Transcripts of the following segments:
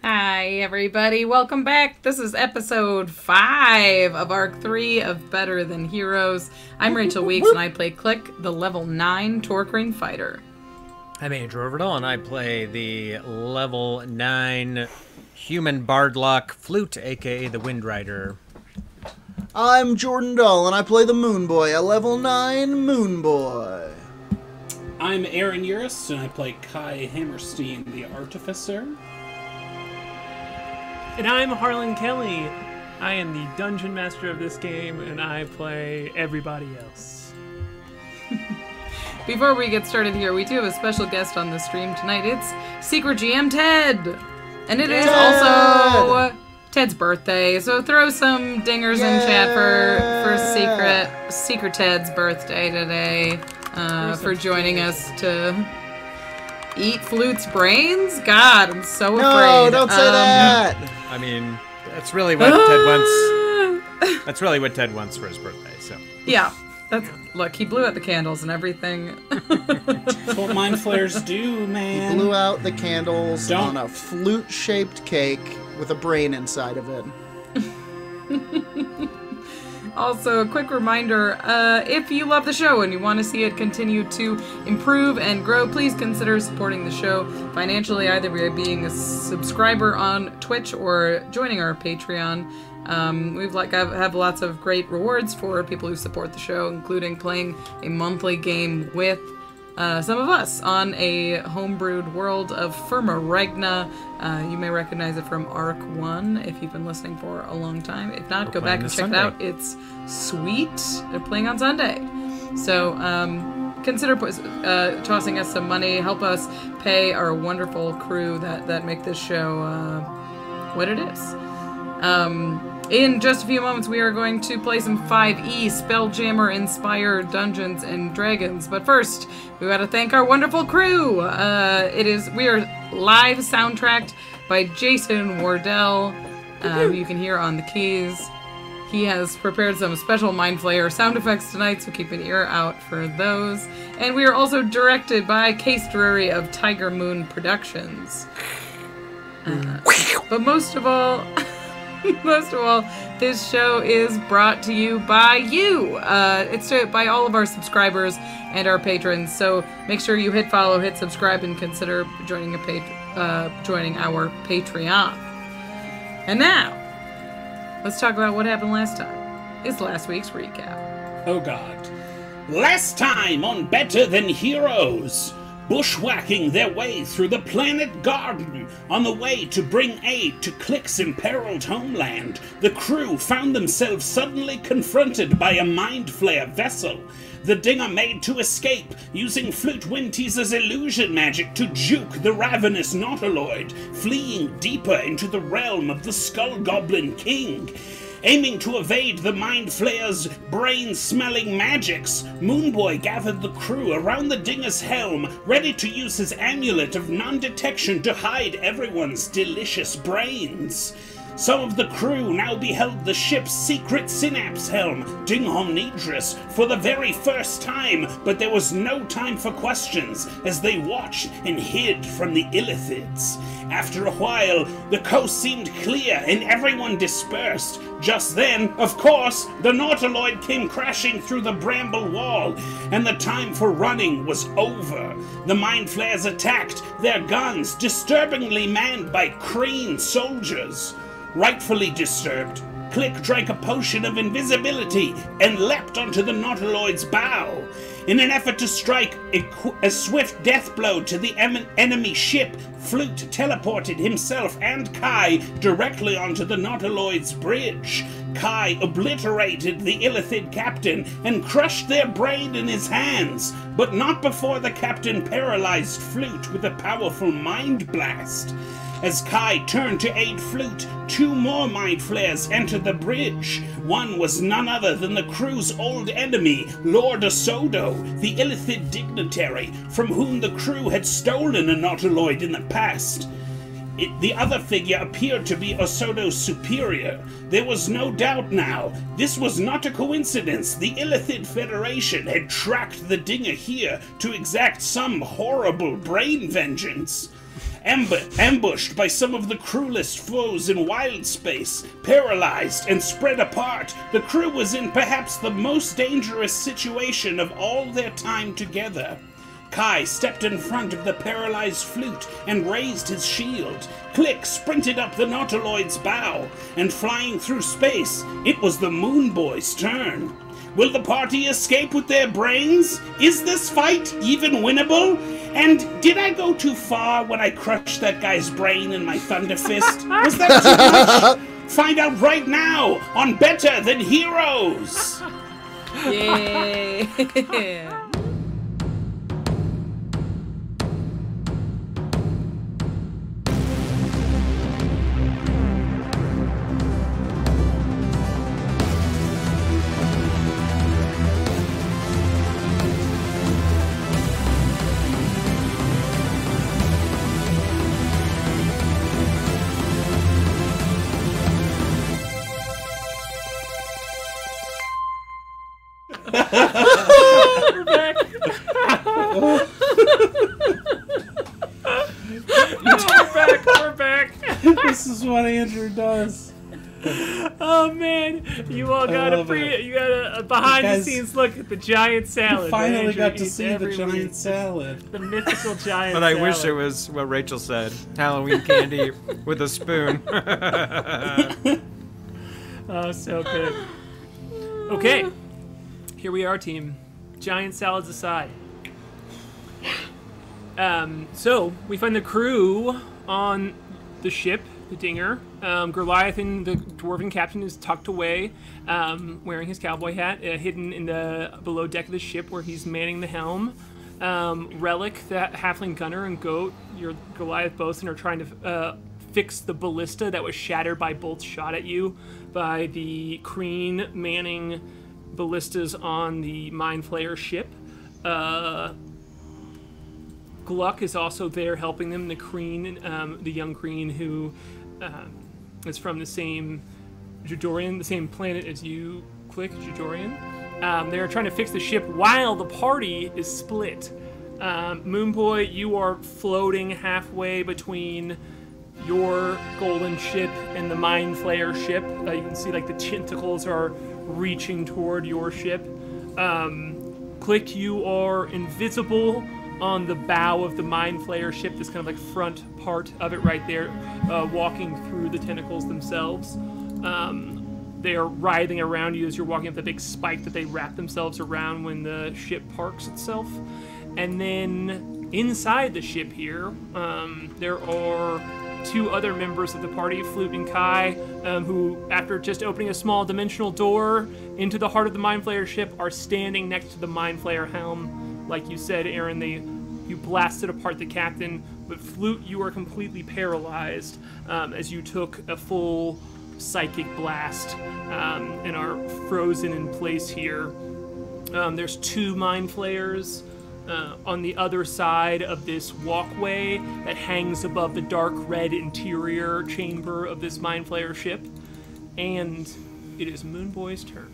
Hi, everybody. Welcome back. This is episode 5 of Arc 3 of Better Than Heroes. I'm Rachel Weeks, and I play Klik, the level 9 Tohr-Kreen fighter. I'm Andrew Ovredahl, and I play the level 9 human bardlock Flute, a.k.a. the Windrider. I'm Jordan Dahl, and I play the Moonboy, a level 9 Moonboy. I'm Aaron Urist, and I play K.A.I. Hammerstein, the Artificer. And I'm Harlan Kelly. I am the Dungeon Master of this game, and I play everybody else. Before we get started here, we do have a special guest on the stream tonight. It's Secret GM Ted! And it is also Ted's birthday, so throw some dingers in chat for Secret Ted's birthday today, for joining us to eat Flute's brains? God, I'm so afraid. No, don't say that! I mean, that's really what Ted wants. That's really what Ted wants for his birthday, so. Yeah. Look, he blew out the candles and everything. That's what mind flayers do, man. He blew out the candles on a flute-shaped cake with a brain inside of it. Also, a quick reminder, if you love the show and you want to see it continue to improve and grow, please consider supporting the show financially, either by being a subscriber on Twitch or joining our Patreon. I have lots of great rewards for people who support the show, including playing a monthly game with some of us on a homebrewed world of Firma Regna. You may recognize it from Arc 1 if you've been listening for a long time. If not, go back and check it out. It's sweet. They're playing on Sunday. So consider tossing us some money. Help us pay our wonderful crew that make this show what it is. In just a few moments, we are going to play some 5e Spelljammer-inspired Dungeons and Dragons. But first, we got to thank our wonderful crew. We are live soundtracked by Jason Wardell, who you can hear on the keys. He has prepared some special Mind Flayer sound effects tonight, so keep an ear out for those. And we are also directed by Case Drury of Tiger Moon Productions. But most of all, this show is brought to you by you. It's by all of our subscribers and our patrons. So make sure you hit follow, hit subscribe, and consider joining our Patreon. And now, let's talk about what happened last time. It's last week's recap. Oh God. Last time on Better Than Heroes. Bushwhacking their way through the planet Garden on the way to bring aid to Klik's imperiled homeland, the crew found themselves suddenly confronted by a Mind Flayer vessel. The Dinger made to escape, using Flute Whimteaser's illusion magic to juke the ravenous Nautiloid, fleeing deeper into the realm of the Skull Goblin King. Aiming to evade the Mind Flayer's brain-smelling magics, Moonboy gathered the crew around the Dinger's helm, ready to use his amulet of non-detection to hide everyone's delicious brains. Some of the crew now beheld the ship's secret synapse helm, Dinghomnidris, for the very first time, but there was no time for questions as they watched and hid from the Illithids. After a while, the coast seemed clear and everyone dispersed. Just then, of course, the Nautiloid came crashing through the bramble wall, and the time for running was over. The Mind Flayers attacked, their guns disturbingly manned by Kreen soldiers. Rightfully disturbed, Klik drank a potion of invisibility and leapt onto the Nautiloid's bow. In an effort to strike a swift death blow to the enemy ship, Flute teleported himself and K.A.I. directly onto the Nautiloid's bridge. K.A.I. obliterated the Illithid captain and crushed their brain in his hands, but not before the captain paralyzed Flute with a powerful mind blast. As K.A.I. turned to aid Flute, 2 more Mind Flayers entered the bridge. One was none other than the crew's old enemy, Lord Osodo, the Illithid dignitary, from whom the crew had stolen a Nautiloid in the past. The other figure appeared to be Osodo's superior. There was no doubt now. This was not a coincidence. The Illithid Federation had tracked the Dinger here to exact some horrible brain vengeance. ambushed by some of the cruelest foes in wild space, paralyzed and spread apart, the crew was in perhaps the most dangerous situation of all their time together. K.A.I stepped in front of the paralyzed Flute and raised his shield. Klik sprinted up the Nautiloid's bow, and flying through space, it was the Moonboy's turn. Will the party escape with their brains? Is this fight even winnable? And did I go too far when I crushed that guy's brain in my Thunder Fist? Was that too much? Find out right now on Better Than Heroes! Yay! We're back. We're back. This is what Andrew does. Oh man, you all got a behind the scenes look at the giant salad. You finally Andrew got to eats see the every giant week. salad. The mythical giant But I salad. wish it was what Rachel said. Halloween candy with a spoon. Oh, so good. Okay, here we are, team. Giant salads aside. So we find the crew on the ship, the Dinger. Goliathan, the dwarven captain, is tucked away, wearing his cowboy hat, hidden in the below deck of the ship where he's manning the helm. Relic, the halfling gunner, and Goat, your Goliath bosun, are trying to fix the ballista that was shattered by bolts shot at you by the Kreen manning ballistas on the Mind Flayer ship. Gluck is also there helping them. The Kreen, the young Kreen, who is from the same Jadorian, the same planet as you, Klik, Jadorian. They're trying to fix the ship while the party is split. Moonboy, you are floating halfway between your golden ship and the Mind Flayer ship. You can see like the tentacles are reaching toward your ship. Klik, you are invisible on the bow of the Mind Flayer ship, this kind of like front part of it right there, walking through the tentacles themselves. They are writhing around you as you're walking up the big spike that they wrap themselves around when the ship parks itself. And then inside the ship here, there are two other members of the party, Flute and K.A.I, who, after just opening a small dimensional door into the heart of the Mind Flayer ship, are standing next to the Mind Flayer helm. Like you said, Aaron, you blasted apart the captain, but Flute, you are completely paralyzed as you took a full psychic blast and are frozen in place here. There's two Mind Flayers on the other side of this walkway that hangs above the dark red interior chamber of this Mind Flayer ship. And it is Moonboy's turn.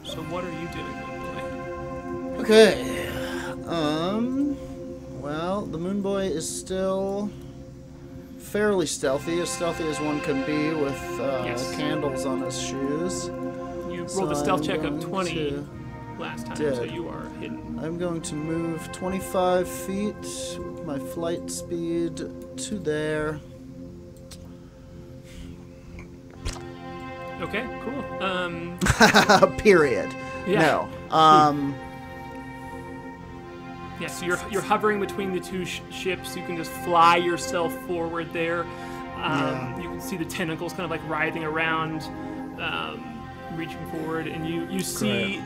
So what are you doing, Moonboy? Okay. Well, the Moonboy is still fairly stealthy as one can be with Yes. candles on his shoes. You rolled a stealth I'm check of going 20 to- last time, did. so you are hidden. I'm going to move 25 feet with my flight speed to there. Okay, cool. Period. Yeah. No. Yeah, so you're hovering between the two ships. You can just fly yourself forward there. You can see the tentacles kind of like writhing around, reaching forward, and you see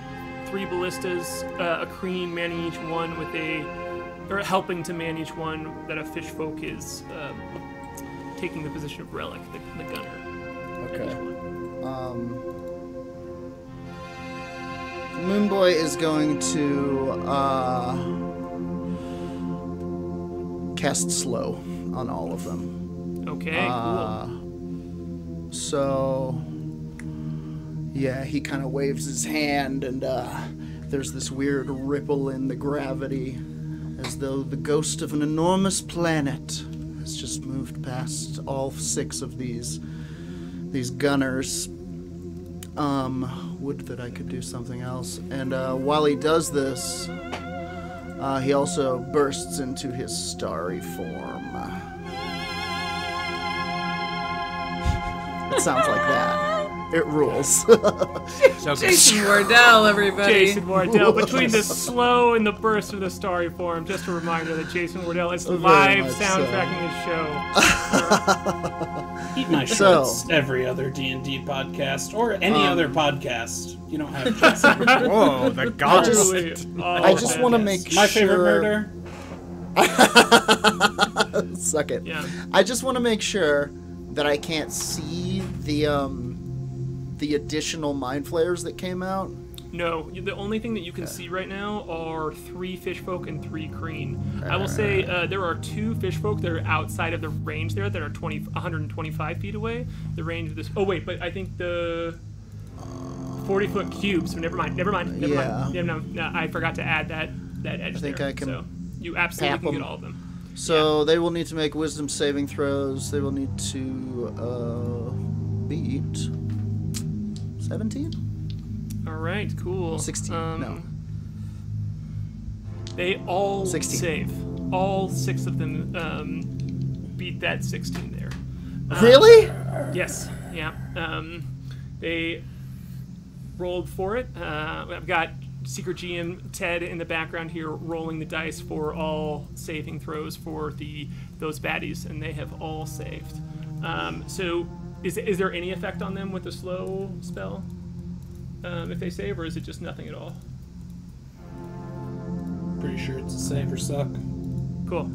three ballistas, a Kreen manning each one or helping to man each one, that a fishfolk is taking the position of Relic, the gunner. Okay. Moonboy is going to cast slow on all of them. Okay, cool. So, yeah, he kind of waves his hand, and there's this weird ripple in the gravity, as though the ghost of an enormous planet has just moved past all 6 of these gunners. Would that I could do something else. And while he does this, he also bursts into his starry form. It sounds like that. It rules. So good. Jason Wardell, everybody. Jason Wardell. Between the slow and the burst of the starry form, just a reminder that Jason Wardell is live much soundtracking his show. Eat my shorts every other D&D podcast or any other podcast. You don't have Jason. Whoa, the gods. I just want to make My sure... favorite murder. Suck it. Yeah. I just want to make sure that I can't see the additional mind flayers that came out. No, the only thing that you can see right now are 3 fishfolk and 3 Kreen. I will say there are 2 fishfolk that are outside of the range there that are 125 feet away. The range of this. Oh wait, but I think the 40-foot cube. So never mind. Yeah, no, I forgot to add that edge. I think there. I can. So you absolutely can get all of them. So they will need to make wisdom saving throws. They will need to beat 17? All right, cool. 16. No. They all 16. save. All 6 of them beat that 16 there. Really? Yes. Yeah. They rolled for it. I've got Secret GM Ted in the background here rolling the dice for all saving throws for those baddies, and they have all saved. So is there any effect on them with the slow spell if they save, or is it just nothing at all? Pretty sure it's a save or suck. Cool.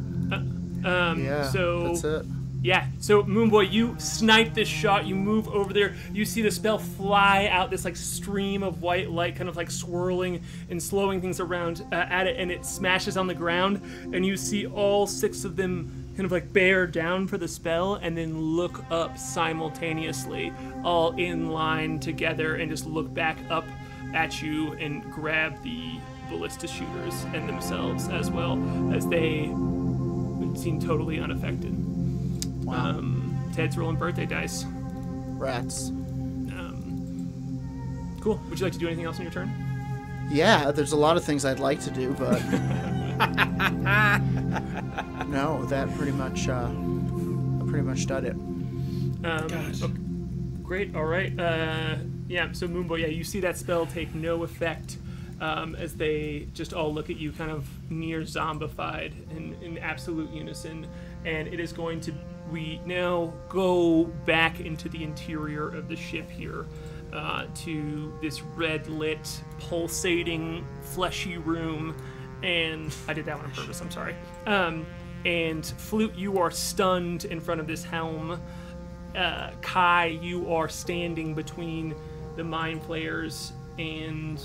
Yeah, so that's it. Yeah, so Moonboy, you snipe this shot, you move over there, you see the spell fly out, this like stream of white light kind of like swirling and slowing things around at it, and it smashes on the ground, and you see all 6 of them kind of like bear down for the spell and then look up simultaneously, all in line together, and just look back up at you and grab the ballista shooters and themselves as well, as they seem totally unaffected. Wow. Ted's rolling birthday dice. Rats. Cool. Would you like to do anything else on your turn? Yeah, there's a lot of things I'd like to do, but no, that pretty much did it. Okay. Great. All right. Yeah. So Moonboy, yeah, you see that spell take no effect as they just all look at you, kind of near zombified in absolute unison, and it is going to. We now go back into the interior of the ship here to this red-lit, pulsating, fleshy room. And I did that one on purpose, I'm sorry. And Flute, you are stunned in front of this helm. K.A.I, you are standing between the Mind Flayers and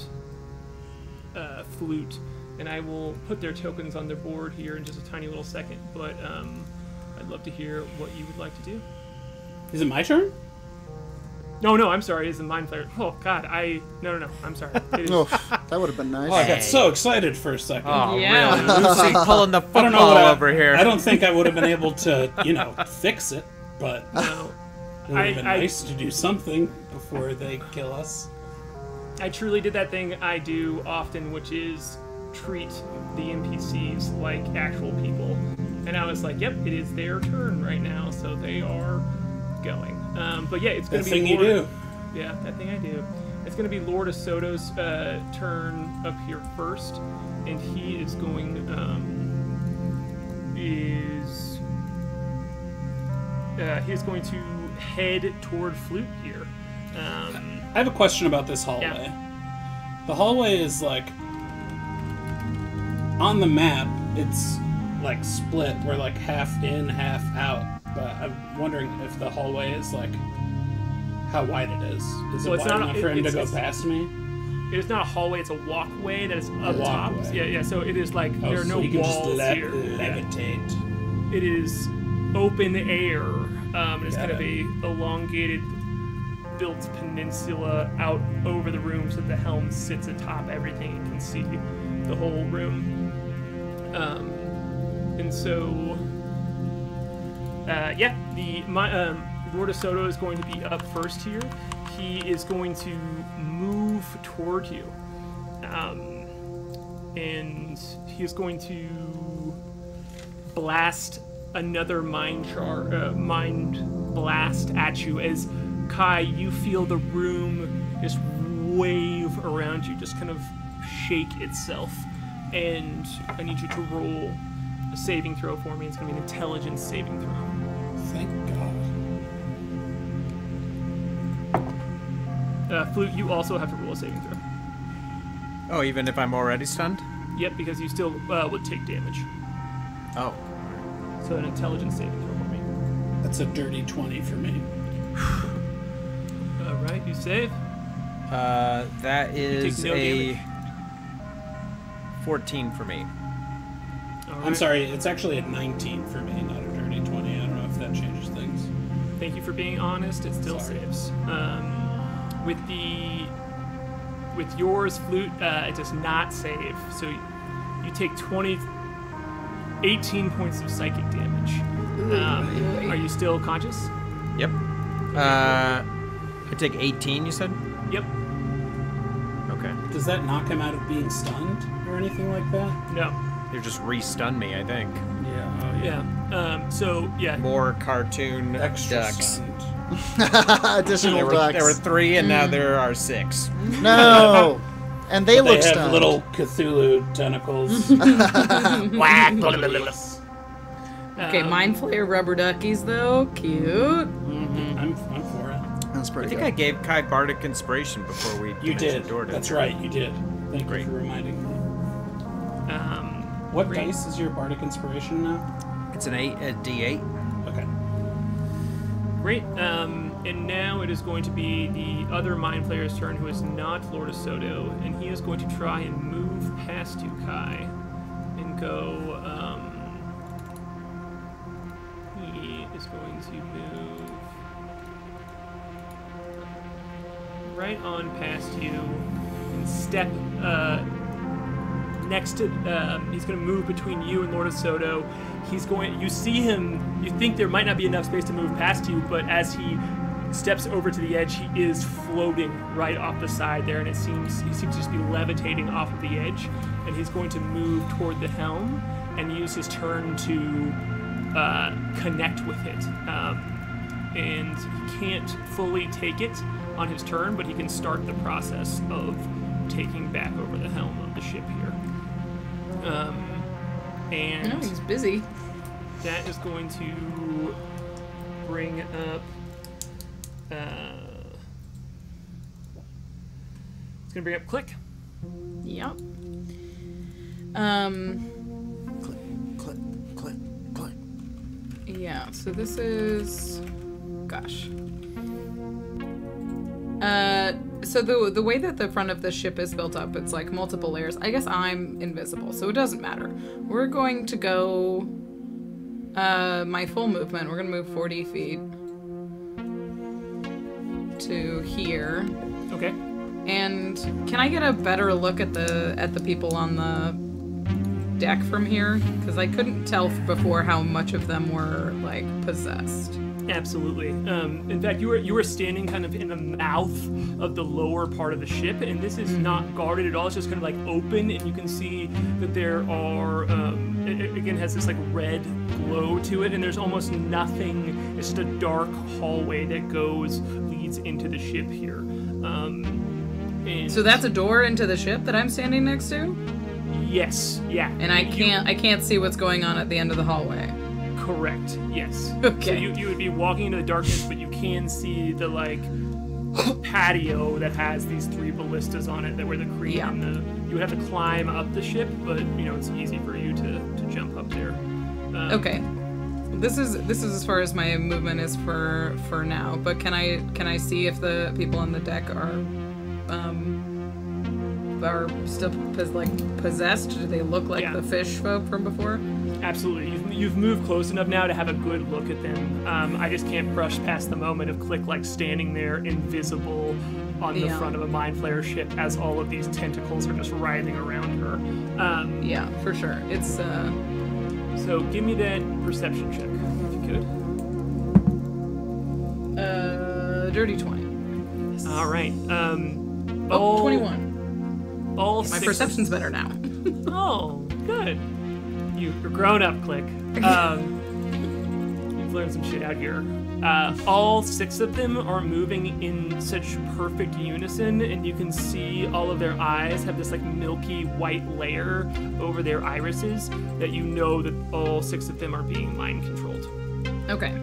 Flute. And I will put their tokens on their board here in just a tiny little second. But I'd love to hear what you would like to do. Is it my turn? No, I'm sorry. It's the Mind Flayer. Oh, God. No. I'm sorry. It is... Oh, that would have been nice. Oh, I got so excited for a second. Oh, Yeah. really? Lucy pulling the I don't know football what over here. I don't think I would have been able to, fix it, but No. it would have been nice to do something before they kill us. I truly did that thing I do often, which is treat the NPCs like actual people. And I was like, yep, it is their turn right now, so they are going. But yeah, it's going to be thing you do. Yeah, that thing I do. It's going to be Lord Asoto's turn up here first, and he is going he's going to head toward Flute here. I have a question about this hallway. Yeah. The hallway is like on the map. It's like split. We're like half in, half out. But I'm wondering if the hallway is like how wide it is. Is it Well, it's wide not- enough for him to go it's- past me? It is not a hallway; it's a walkway that is up top. walkway. Yeah. So it is like there are so no you can walls just here. levitate. It is open air. It's Got kind of it. a elongated built peninsula out over the room, so that the helm sits atop everything. You can see the whole room. And so Lord of Soto is going to be up first here. He is going to move toward you. And he is going to blast another mind blast at you as Kai, you feel the room just wave around you, just kind of shake itself. And I need you to roll a saving throw for me. It's going to be an intelligence saving throw. Thank God. Flute, you also have to roll a saving throw. Oh, even if I'm already stunned? Yep, because you still would take damage. Oh. So an intelligence saving throw for me. That's a dirty 20 for me. All right, you save. That is no a damage. 14 for me. All I'm right. sorry, it's actually a 19 for me, not a dirty 20. I don't know if that changes things. Thank you for being honest. It still Sorry. saves. With yours, Flute, it does not save. So you take 18 points of psychic damage. Are you still conscious? Yep. I take 18, you said? Yep. Okay. Does that knock him out of being stunned or anything like that? No. You just re-stun me, I think. Yeah. Oh, Yeah. So yeah. More cartoon Extra ducks. stunned. Additional ducks. There were 3, and now there are 6. No! And they They look have stunned. little Cthulhu tentacles. Okay, Mind Flayer rubber duckies though, cute. I'm for it. That's I pretty think good. I gave Kai Bardic Inspiration before we You did. Door, That's right, you did. Thank Great. you for reminding me. What dice is your Bardic Inspiration now? It's a D8. Okay. Great. And now it is going to be the other Mind Flayer's turn, who is not Lord of Soto, and he is going to try and move past you, Kai, and go. He is going to move right on past you and step next to. He's going to move between you and Lord of Soto. He's going. You see him. You think there might not be enough space to move past you, but as he steps over to the edge, he is floating right off the side there, and he seems to just be levitating off of the edge. And he's going to move toward the helm and use his turn to connect with it. And he can't fully take it on his turn, but he can start the process of taking back over the helm of the ship here. And No, he's busy. that is going to bring up. It's gonna bring up Klik. Yep. Click, click, click, click. Yeah, so this is... Gosh. So the way that the front of the ship is built up, it's like multiple layers. I guess I'm invisible, so it doesn't matter. We're going to go... my full movement, we're gonna move 40 feet to here. Okay. And can I get a better look at the people on the deck from here? Because I couldn't tell before how much of them were like possessed. Absolutely. In fact, you were standing kind of in the mouth of the lower part of the ship, and this is not guarded at all. It's just kind of like open, and you can see that there are. It again has this like red glow to it, and there's almost nothing. It's just a dark hallway that leads into the ship here. And So that's a door into the ship that I'm standing next to, yes, yeah. and I can't see what's going on at the end of the hallway. Correct. Yes. Okay. So you would be walking into the darkness, but you can see the like patio that has these 3 ballistas on it that were the Kreen Yeah. and the. You would have to climb up the ship, but it's easy for you to jump up there. Okay. This is as far as my movement is for now. But can I see if the people on the deck are still possessed? Do they look like the fish folk from before? Absolutely. You've moved close enough now to have a good look at them. I just can't brush past the moment of Klik like standing there invisible on the front of a Mind Flayer ship as all of these tentacles are just writhing around her. Yeah, for sure. It's So give me that perception check, if you could. dirty 20. All right. Oh, 21. All My six. perception's better now. Oh, good. You're grown up, Klik. You've learned some shit out here. All 6 of them are moving in such perfect unison, and you can see all of their eyes have this like milky white layer over their irises that you know that all 6 of them are being mind controlled. Okay.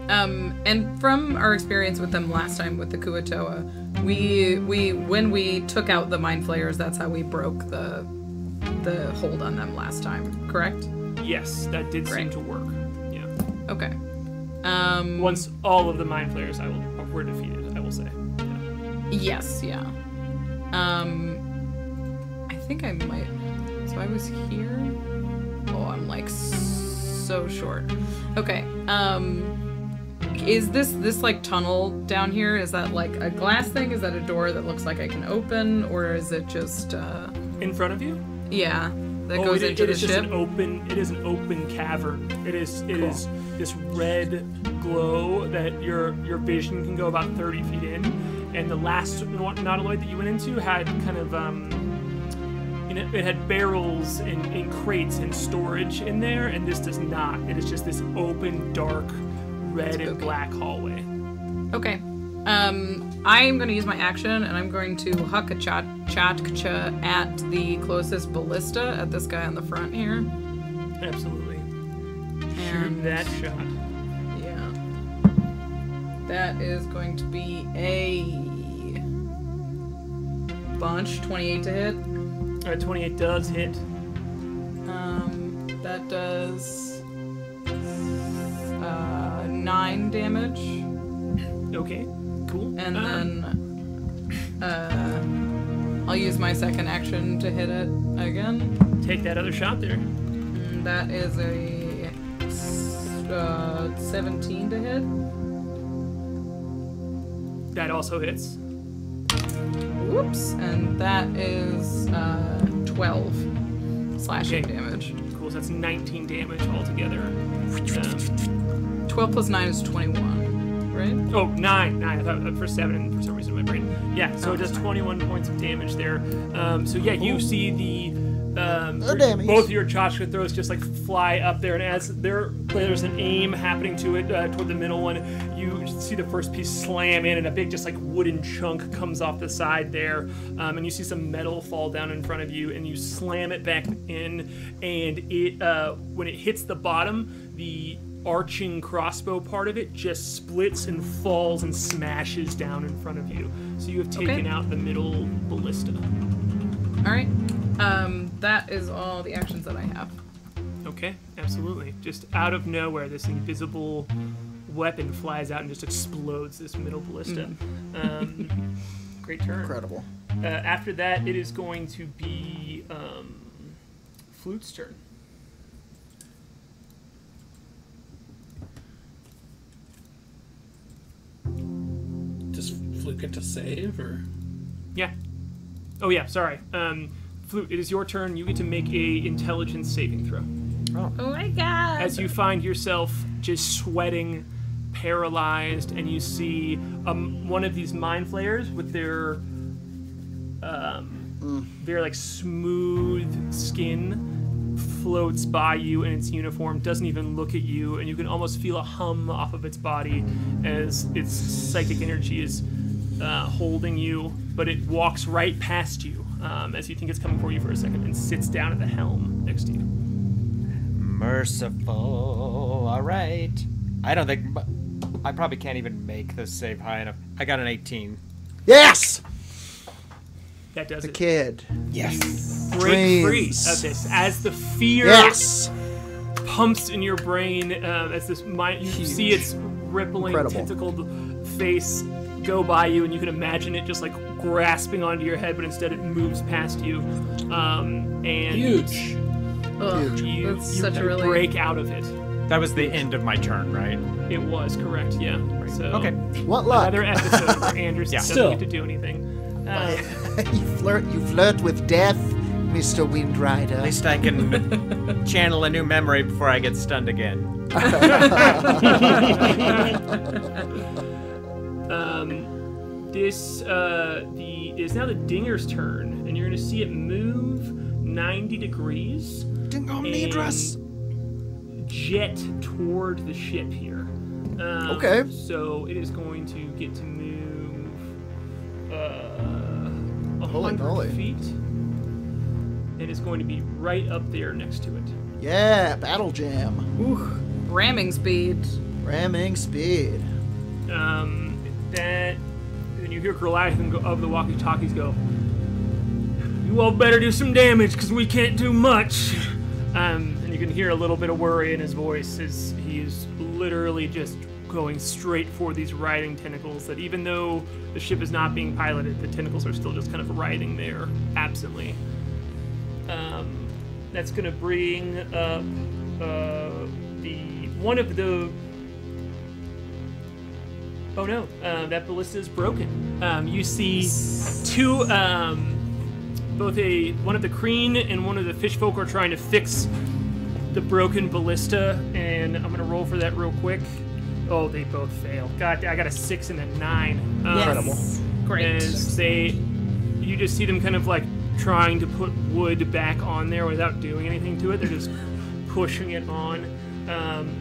And from our experience with them last time with the Kuatoa, we when we took out the Mind Flayers, that's how we broke the hold on them last time, correct? Yes, that did seem Great. to work. Yeah. Okay. Once all of the Mind Flayers were defeated, I will say. Yeah. Yes, yeah. I think I might. So I was here. Oh, I'm like so short. Okay. Is this like tunnel down here? Is that like a glass thing? Is that a door that looks like I can open, or is it just In front of you? yeah, that goes into the it is just ship? it is an open cavern. It is this red glow that your vision can go about 30 feet in, and the last nautiloid that you went into had kind of it had barrels and crates and storage in there, and this does not. It is just this open, dark, red and black hallway. Okay. I'm going to use my action, and I'm going to huck a chatka at the closest ballista, at this guy on the front here. Absolutely. And Shoot that shot. yeah. That is going to be a bunch, 28 to hit. 28 does hit. That does 9 damage. Okay, cool. And then I'll use my second action to hit it again. Take that other shot there. That is a 17 to hit. That also hits. Whoops. And that is 12 slashing damage. Cool, so that's 19 damage altogether. 12 plus 9 is 21, right? Oh, 9. I thought for 7 for some reason in my brain. Yeah, so it does 21 points of damage there. So yeah, you see the damage. both of your Chachka throws just like fly up there, and as there's an aim happening to it toward the middle one, you see the first piece slam in, and a big just like wooden chunk comes off the side there, and you see some metal fall down in front of you, and you slam it back in, and it when it hits the bottom, the arching crossbow part of it just splits and falls and smashes down in front of you. So you have taken out the middle ballista. All right. That is all the actions that I have. Okay, absolutely. Just out of nowhere, this invisible weapon flies out and just explodes this middle ballista. Great turn. Incredible. After that, it is going to be Flute's turn. Does Flute get to save, or? Yeah. Oh yeah, sorry. Flute, it is your turn. You get to make a intelligence saving throw. Oh my god! As you find yourself just sweating, paralyzed, and you see one of these mind flayers with their very like smooth skin floats by you in its uniform, doesn't even look at you, and you can almost feel a hum off of its body as its psychic energy is holding you, but it walks right past you as you think it's coming for you for a second and sits down at the helm next to you. Merciful. All right. I don't think... I probably can't even make this save high enough. I got an 18. Yes! That does The it. kid. Yes. Break free Dreams. of this as the fear Yes! pumps in your brain as this mind, you Huge. see its rippling Incredible. tentacled face go by you, and you can imagine it just like grasping onto your head, but instead it moves past you, and Huge. Ugh, you that's such a relief. break out of it. That was the end of my turn, right? It was correct, yeah. So Okay. What luck? another episode where Anders doesn't Still. get to do anything. You flirt with death, Mr. Windrider. At least I can channel a new memory before I get stunned again. This it is now the Dinger's turn, and you're going to see it move 90 degrees. Dingo Nidras! Jet toward the ship here. Okay. So it is going to get to move 100 moly. feet. And it's going to be right up there next to it. Yeah, battle jam. Ooh, ramming speed. Ramming speed. Then you hear Goliath of the walkie-talkies go, "You all better do some damage, because we can't do much." And you can hear a little bit of worry in his voice as he is literally just going straight for these riding tentacles that, even though the ship is not being piloted, the tentacles are still just kind of riding there absently. That's going to bring up one of the... Oh no, that ballista is broken. You see two, both one of the Kreen and one of the fish folk are trying to fix the broken ballista, and I'm gonna roll for that real quick. Oh, they both fail. God, I got a 6 and a 9. Incredible. Great. As you just see them kind of like trying to put wood back on there without doing anything to it. They're just pushing it on.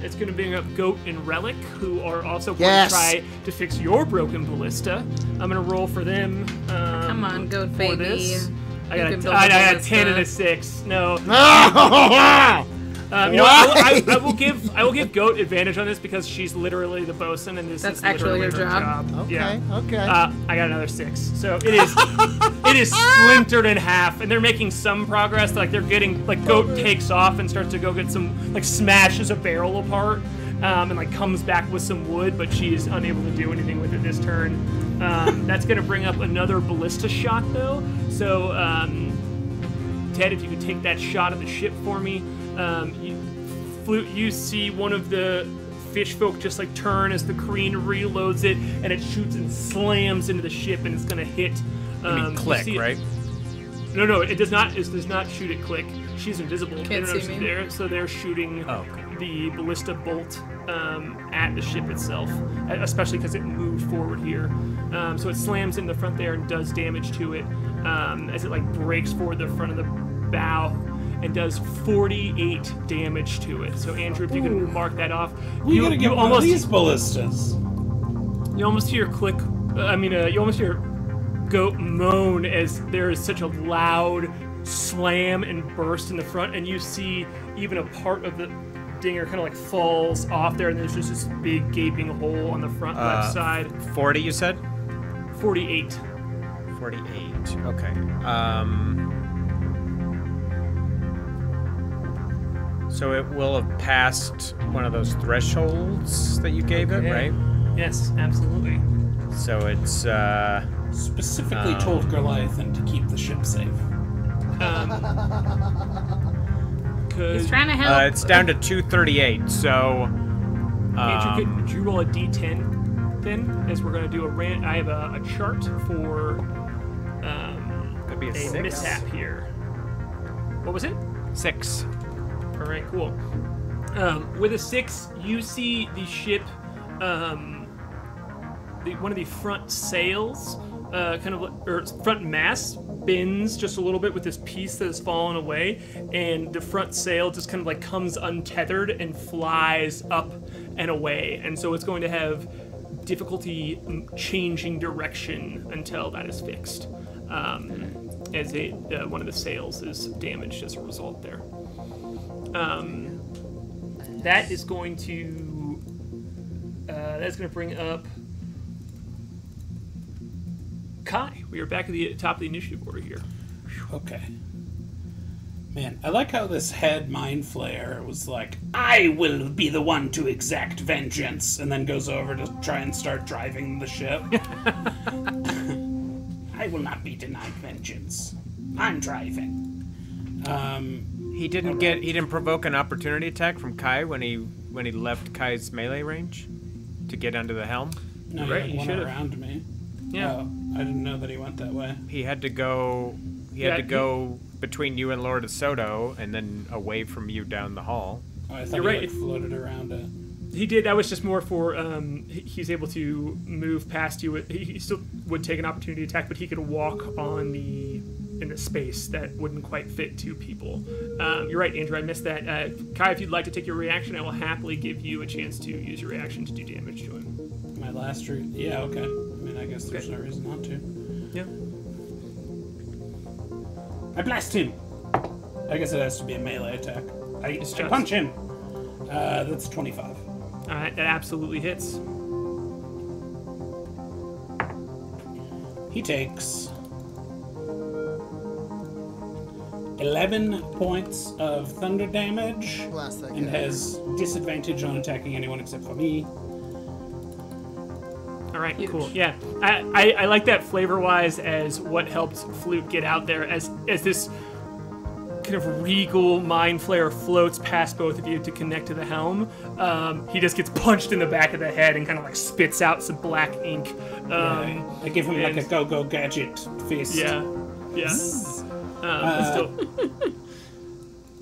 It's going to bring up Goat and Relic, who are also going to try to fix your broken ballista. I'm going to roll for them. Come on, Goat for baby. This. I You got can a 10 and a 6. No. No! You know, I will give Goat advantage on this because she's literally the bosun, and this That's is actually literally her job. Okay, Yeah. okay. I got another 6. So it is splintered in half, and they're making some progress. Like they're getting, like Goat takes off and starts to go get some, like smashes a barrel apart, and like comes back with some wood, but she is unable to do anything with it this turn. That's gonna bring up another ballista shot though. So Ted, if you could take that shot at the ship for me. Flute, you see one of the fish folk just like turn as the Kreen reloads it, and it shoots and slams into the ship, and it's gonna hit. You mean Klik, right? No, it does not. It does not shoot at Klik. She's invisible. Can't They don't know see she's me. there, so they're shooting the ballista bolt at the ship itself, especially because it moved forward here. So it slams in the front there and does damage to it as it like breaks forward the front of the bow and does 48 damage to it. So Andrew, if you can mark that off, We gotta get one of these ballistas. You almost hear Klik. You almost hear Goat moan as there is such a loud slam and burst in the front, and you see even a part of the dinger kind of like falls off there, and there's just this big gaping hole on the front left side. 40, you said? 48. 48. Okay. So it will have passed one of those thresholds that you gave it, right? Yes, absolutely. So it's Specifically told Goliathan to keep the ship safe. He's trying to help. it's down to 238. So Andrew, could you roll a d10 then? As we're going to do I have a chart for could be a a 6. mishap here. What was it? 6. All right, cool. With a 6, you see the ship, one of the front sails, or front mast bends just a little bit with this piece that has fallen away, and the front sail just kind of like comes untethered and flies up and away, and so it's going to have difficulty changing direction until that is fixed, as one of the sails is damaged as a result there. That is going to bring up K.A.I. We are back at the top of the initiative order here. Okay. Man, I like how this head mind flayer was like, I will be the one to exact vengeance, and then goes over to try and start driving the ship. I will not be denied vengeance. I'm driving. He didn't provoke an opportunity attack from K.A.I when he left Kai's melee range to get under the helm. No, Right, he you went should've. around me. Yeah. Oh, I didn't know that he went that way. He had to go. He had to go between you and Lord of Soto, and then away from you down the hall. Oh, I thought You're he right, like, floated around it. He did. That was just more for he's able to move past you. He still would take an opportunity attack, but he could walk in the space that wouldn't quite fit two people. You're right, Andrew. I missed that. Kai, if you'd like to take your reaction, I will happily give you a chance to use your reaction to do damage to him. My last yeah, okay. I mean, I guess there's no reason not to. Yeah. I blast him. I guess it has to be a melee attack. I punch him. That's 25. All right, that absolutely hits. He takes 11 points of thunder damage Blast that and guy. has disadvantage on attacking anyone except for me. All right, Huge. cool. Yeah, I like that flavor-wise as what helped Flute get out there as this kind of regal mind flayer floats past both of you to connect to the helm. He just gets punched in the back of the head and kind of like spits out some black ink. I give him like a go-go gadget fist. Yeah. Still,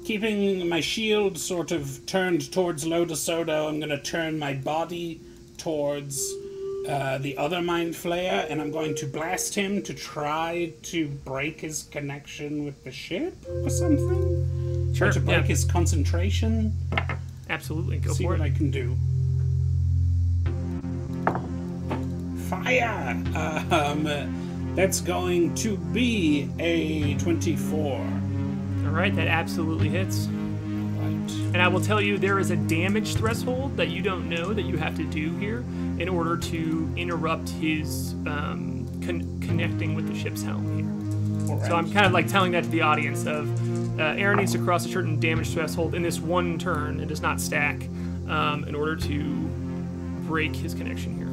Keeping my shield sort of turned towards Loda Soda, I'm going to turn my body towards the other Mind Flayer, and I'm going to blast him to try to break his connection with the ship or something. Sure, Try to break his concentration. absolutely, go See for what it. I can do. Fire! That's going to be a 24. All right, that absolutely hits. Right. And I will tell you, there is a damage threshold that you don't know that you have to do here in order to interrupt his connecting with the ship's helm here. Alright. So I'm kind of like telling that to the audience of Aaron needs to cross a certain damage threshold in this one turn. It does not stack in order to break his connection here.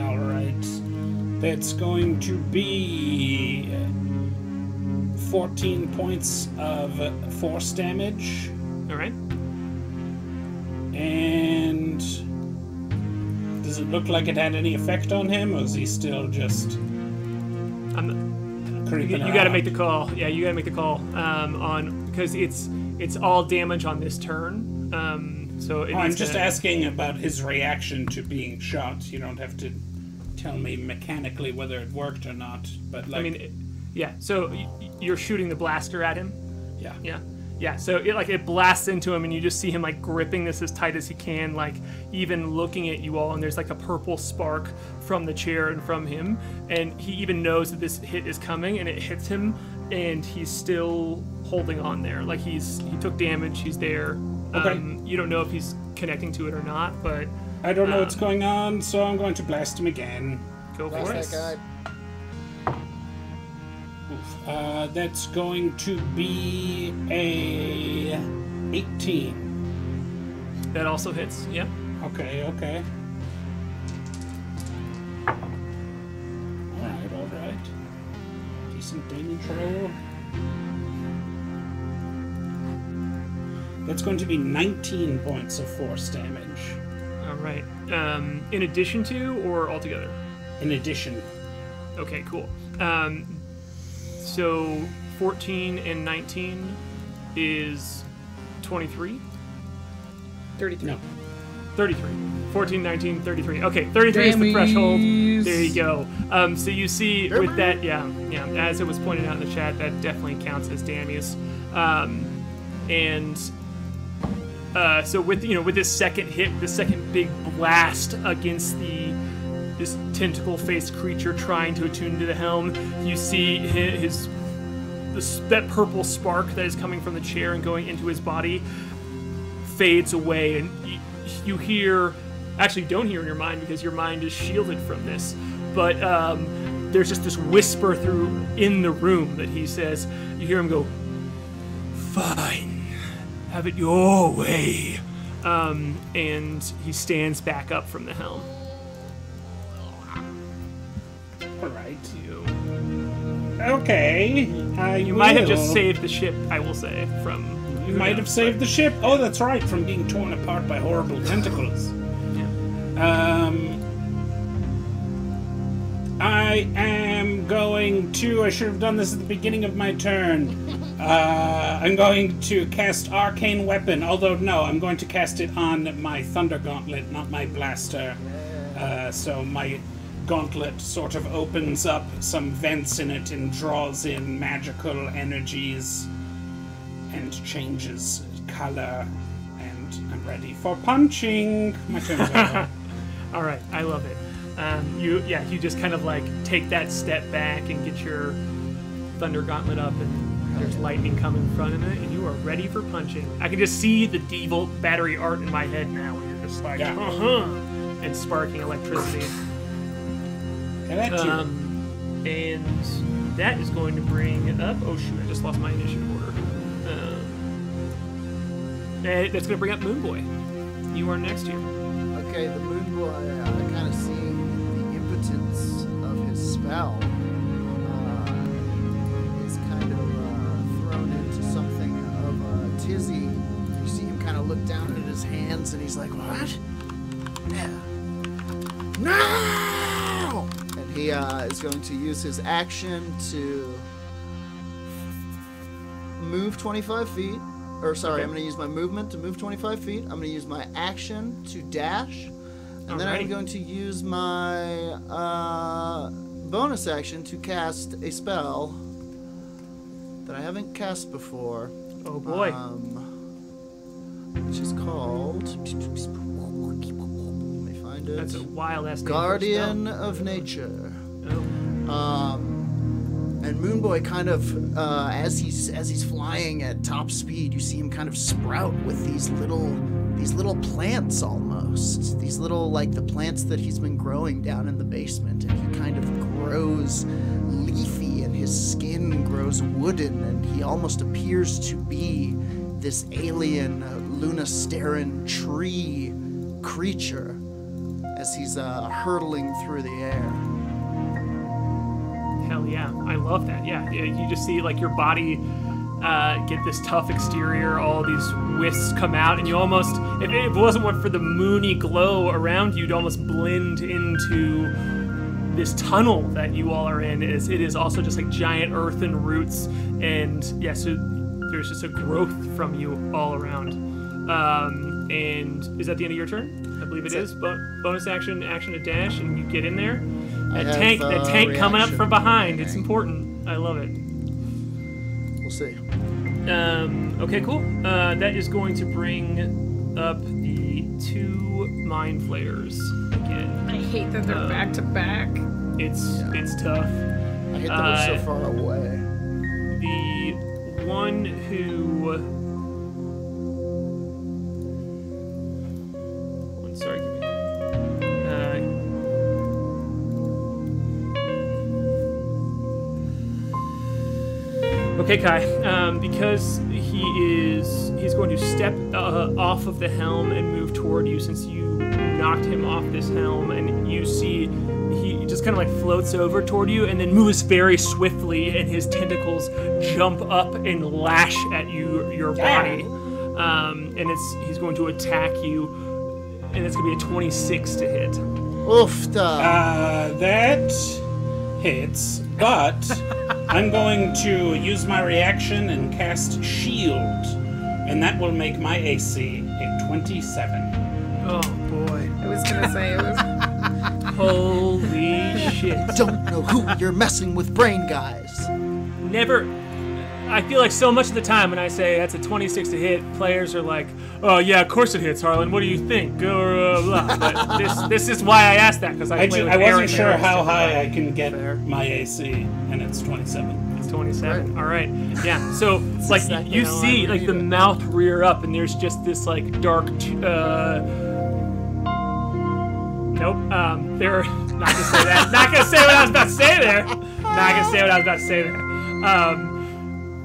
All right. That's going to be 14 points of force damage. All right. And does it look like it had any effect on him, or is he still just creeping You around? got to make the call. Yeah, you got to make the call on because it's all damage on this turn. So it I'm needs just to, asking about his reaction to being shot. You don't have to tell me mechanically whether it worked or not, but like, I mean, yeah. So you're shooting the blaster at him. yeah. Yeah. So it blasts into him, and you just see him like gripping this as tight as he can, like even looking at you all. And there's like a purple spark from the chair and from him, and he even knows that this hit is coming, and it hits him, and he's still holding on there. Like he took damage. He's there. Okay. You don't know if he's connecting to it or not, but I don't know what's going on, so I'm going to blast him again. go for Blast it. that guy. That's going to be a 18. That also hits. Yeah. Okay. Alright. Decent damage roll. That's going to be 19 points of force damage. All right. In addition to or altogether? In addition. Okay, cool. So 14 and 19 is 23? 33. No. 33. 14, 19, 33. Okay, 33 is the threshold. There you go. So you see with that, yeah, as it was pointed out in the chat, that definitely counts as damage. So with this second hit, the second big blast against this tentacle-faced creature trying to attune to the helm, you see that purple spark that is coming from the chair and going into his body fades away, and you hear, actually don't hear in your mind because your mind is shielded from this, but there's just this whisper in the room that he says. You hear him go, "Fine, have it your way," and he stands back up from the helm. Alright. Okay. You might have just saved the ship, I will say, from... You might have saved the ship. Oh, that's right, from being torn apart by horrible tentacles. I am going to... I should have done this at the beginning of my turn. I'm going to cast Arcane Weapon, although no, I'm going to cast it on my Thunder Gauntlet, not my Blaster. So my gauntlet sort of opens up some vents in it and draws in magical energies and changes color, and I'm ready for punching. My turn's over. All right, I love it. You just kind of like take that step back and get your Thunder Gauntlet up, and there's lightning coming from it, and you are ready for punching. I can just see the Devil battery art in my head now, and you're just like, and sparking electricity. And that is going to bring up. Oh shoot! I just lost my initiative order. That's going to bring up Moonboy. You are next here. Okay, the Moonboy, kind of seeing the impotence of his spell, is kind of thrown into something of a tizzy. You see him kind of look down at his hands, and he's like, "What? No!" And he is going to use his action to move 25 feet. Or sorry, I'm going to use my movement to move 25 feet. I'm going to use my action to dash. And then I'm going to use my bonus action to cast a spell that I haven't cast before. Oh boy. Which is called... Let me find it. That's a wild ass name. Guardian of Nature. Oh. And Moonboy kind of, as he's flying at top speed, you see him kind of sprout with these little plants almost. These little, like the plants that he's been growing down in the basement. And he kind of grows leafy, and his skin grows wooden, and he almost appears to be this alien Lunastaran tree creature as he's hurtling through the air. Hell yeah, I love that. Yeah, you just see like your body get this tough exterior, all these wisps come out, and you almost, if it wasn't for the moony glow around you, you'd almost blend into this tunnel that you all are in. It is also just like giant earthen roots, and yeah, so there's just a growth from you all around. And is that the end of your turn? I believe it is. Bonus action to dash, and you get in there. That tank coming up from behind. It's important. I love it. We'll see. Okay, cool. That is going to bring up the 2 Mind Flayers again. I hate that they're back to back. It's tough. I hate that we're so far away. The one who... Sorry, give me... Okay, Kai, because he's going to step off of the helm and move toward you, since you knocked him off this helm, and you see he just kind of like floats over toward you and then moves very swiftly, and his tentacles jump up and lash at your body. And he's going to attack you, and it's going to be a 26 to hit. Oof, that hits, but I'm going to use my reaction and cast Shield, and that will make my AC a 27. Oh boy. I was gonna say it was. Holy shit. Don't know who you're messing with, brain guys. Never. I feel like so much of the time when I say that's a 26 to hit, players are like, "Oh yeah, of course it hits, Harlan. What do you think?" But this is why I asked that, because I wasn't sure how high I can get my AC, and it's 27. It's 27. Right. All right. Yeah. So like you see like the mouth rear up, and there's just this like dark. Nope. They're not gonna say that. Not gonna say what I was about to say there.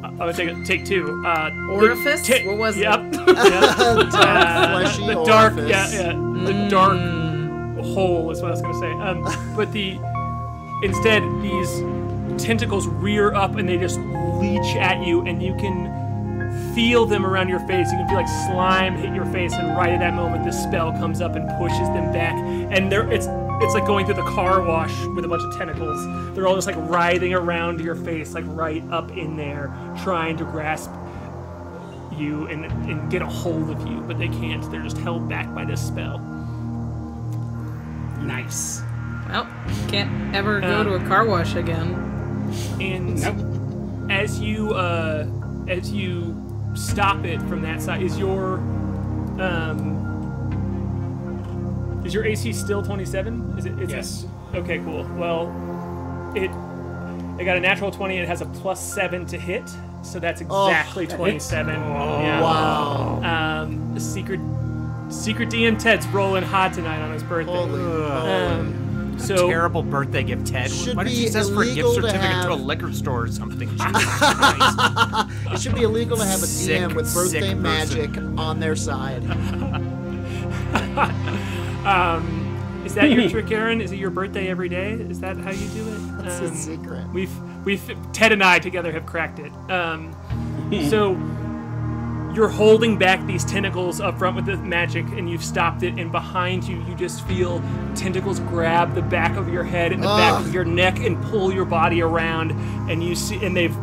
I'm gonna take 2. Orifice? What was it? Yep. Fleshy the dark, orifice. the dark hole is what I was gonna say. But instead these tentacles rear up and they just leech at you, and you can feel them around your face. You can feel like slime hit your face, and right at that moment, the spell comes up and pushes them back. And it's like going through the car wash with a bunch of tentacles. They're all just like writhing around your face, like right up in there, trying to grasp you and get a hold of you, but they can't. They're just held back by this spell. Nice. Well, can't ever go to a car wash again. And as you stop it from that side, is your AC still 27? Is it? Yes. Okay, cool. Well, it got a natural 20 and it has a +7 to hit, so that's exactly 27. Yeah. Wow. The secret DM Ted's rolling hot tonight on his birthday. So Terrible birthday gift, Ted. Should Why don't be you ask for a gift illegal to certificate to a have- liquor store or something? Jesus Christ. It should be illegal to have a Sick, DM with birthday sick magic on their side. is that your trick, Aaron? Is it your birthday every day? Is that how you do it? That's a secret. We've Ted and I together have cracked it. So you're holding back these tentacles up front with the magic, and you've stopped it. And behind you, you just feel tentacles grab the back of your head and the back of your neck and pull your body around. And you see, and they've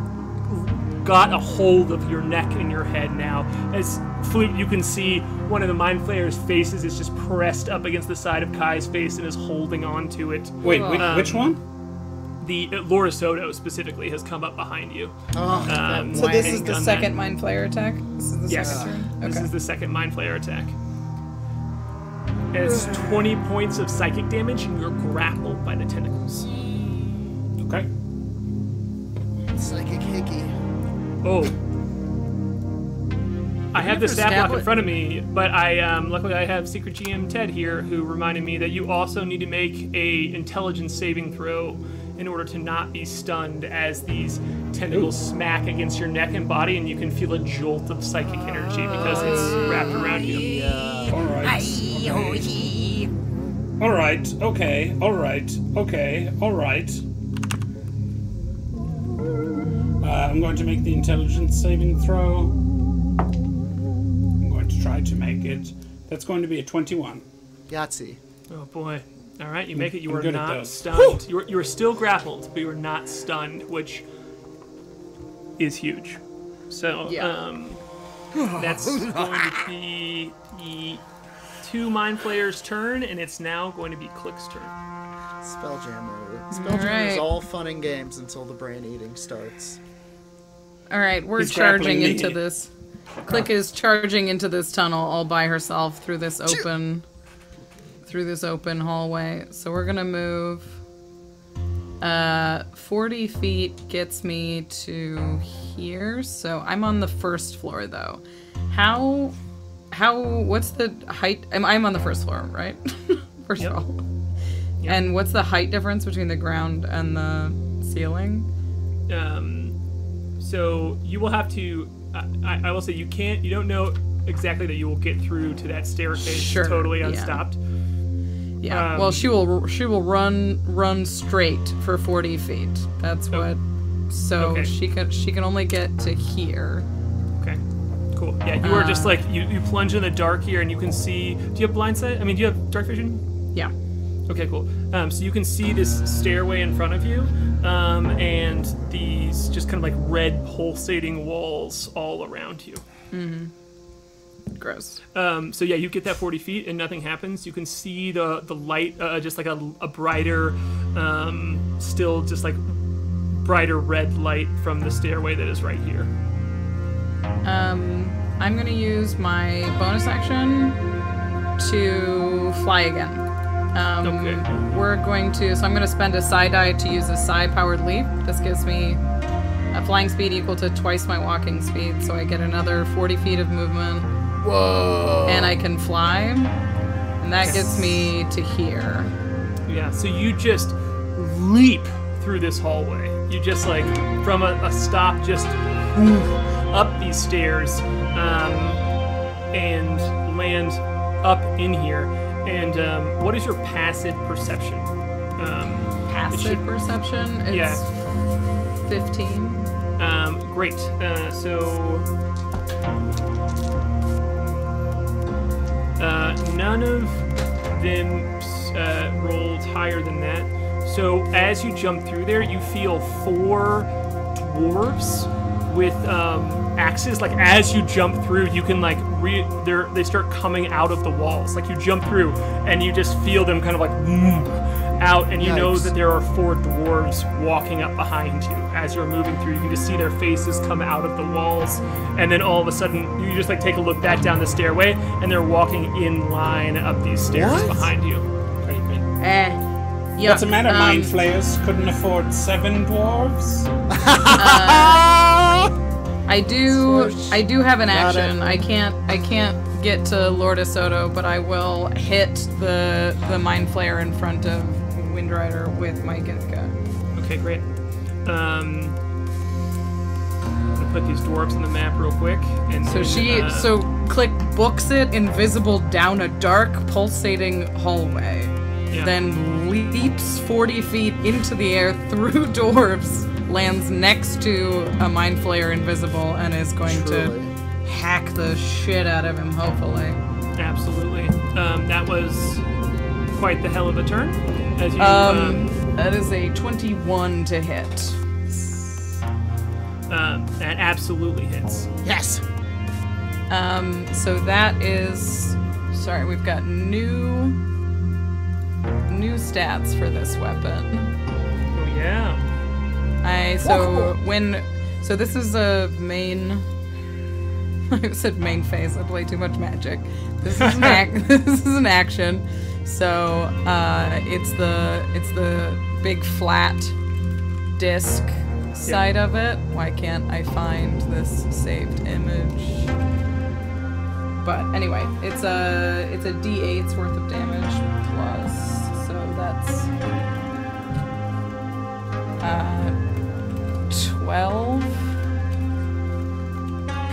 got a hold of your neck and your head now. As Flute, you can see one of the Mind Flayer's faces is just pressed up against the side of K.A.I's face and is holding on to it. Wait, which one? The Lorisoto specifically has come up behind you. So this is the gun second that. Mind Flayer attack? This is the Yes. second turn? This Okay. is the second Mind Flayer attack. And it's 20 points of psychic damage, and you're grappled by the tentacles. Okay. Psychic hickey. Oh. I have the stat block in establish- front of me, but luckily I have Secret GM Ted here, who reminded me that you also need to make a intelligence saving throw in order to not be stunned as these tentacles smack against your neck and body, and you can feel a jolt of psychic energy because it's wrapped around you. All right. All right. Okay. All right. Okay. All right. I'm going to make the intelligence saving throw. I'm going to try to make it. That's going to be a 21. Yahtzee. Oh boy. All right, you make it. You I'm are good at not those. stunned. You are still grappled, but you are not stunned, which is huge. So that's going to be the 2 Mind Flayers' turn, and it's now going to be Klik's turn. Spelljammer. Spelljammer is Alright. all fun and games until the brain eating starts. All right, we're He's charging grappling into me. this. Klik is charging into this tunnel all by herself through this open hallway. So we're gonna move. 40 feet gets me to here. So I'm on the first floor though. What's the height? I'm on the first floor, right? First Yep. of all. Yep. And what's the height difference between the ground and the ceiling? So you will have to. I will say you don't know exactly that you will get through to that staircase Sure, totally yeah. unstopped. Yeah. Well, she will run straight for 40 feet. That's what. So Okay. she can only get to here. Okay. Cool. Yeah, you are just like you plunge in the dark here, and you can see. Do you have blind sight? I mean, do you have dark vision? Yeah. Okay, cool. So you can see this stairway in front of you, and these just kind of like red pulsating walls all around you. Gross. So yeah, you get that 40 feet and nothing happens. You can see the light, just like a brighter, still just like brighter red light from the stairway that is right here. I'm gonna use my bonus action to fly again. Okay. We're going to. So I'm gonna spend a psi die to use a psi powered leap. This gives me a flying speed equal to twice my walking speed, so I get another 40 feet of movement. Whoa! And I can fly, and that gets me to here. Yeah, so you just leap through this hallway. You just like, from a stop, just up these stairs, and land up in here. And what is your passive perception? Passive perception. It's 15. Great. So none of them. rolled higher than that. So as you jump through there, you feel 4 dwarves with axes. Like as you jump through, you can like they start coming out of the walls. Like you jump through and you just feel them kind of like out, and you know that there are 4 dwarves walking up behind you as you're moving through. You can just see their faces come out of the walls, and then all of a sudden you just like take a look back down the stairway, and they're walking in line up these stairs behind you. Yeah. What's the matter, Mind Flayers? Couldn't afford 7 dwarves? I do have an action. I can't get to Lord Asoto, but I will hit the Mind Flayer in front of Windrider with my Githka. Okay, great. I'm gonna put these dwarves on the map real quick, and So then, so Klik books it invisible down a dark, pulsating hallway, then leaps 40 feet into the air through dwarves, lands next to a Mind Flayer invisible, and is going to hack the shit out of him, hopefully. Absolutely. That was quite the hell of a turn. As you, that is a 21 to hit. That absolutely hits. Yes. So that is... Sorry, we've got new stats for this weapon. Oh, yeah. So this is a main... I said main phase. I play too much Magic. This is an action. So it's the big flat disc side of it. Why can't I find this saved image? But anyway, it's a D8's worth of damage plus. So that's 12.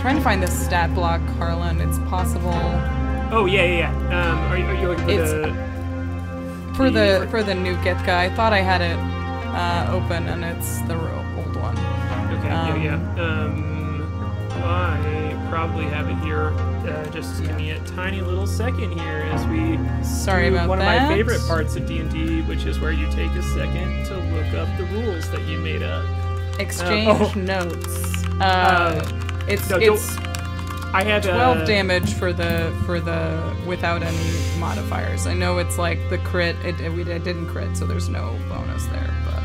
Trying to find this stat block, Harlan. It's possible. Oh yeah. Are you looking for for the new Githka? I thought I had it open, and it's the old one. Okay. I probably have it here. Just give me a tiny little second here as we Sorry do about one that. of my favorite parts of D&D, which is where you take a second to look up the rules that you made up. Exchange notes. I had 12 damage for the without any modifiers. I know it's like the crit. It didn't crit, so there's no bonus there. But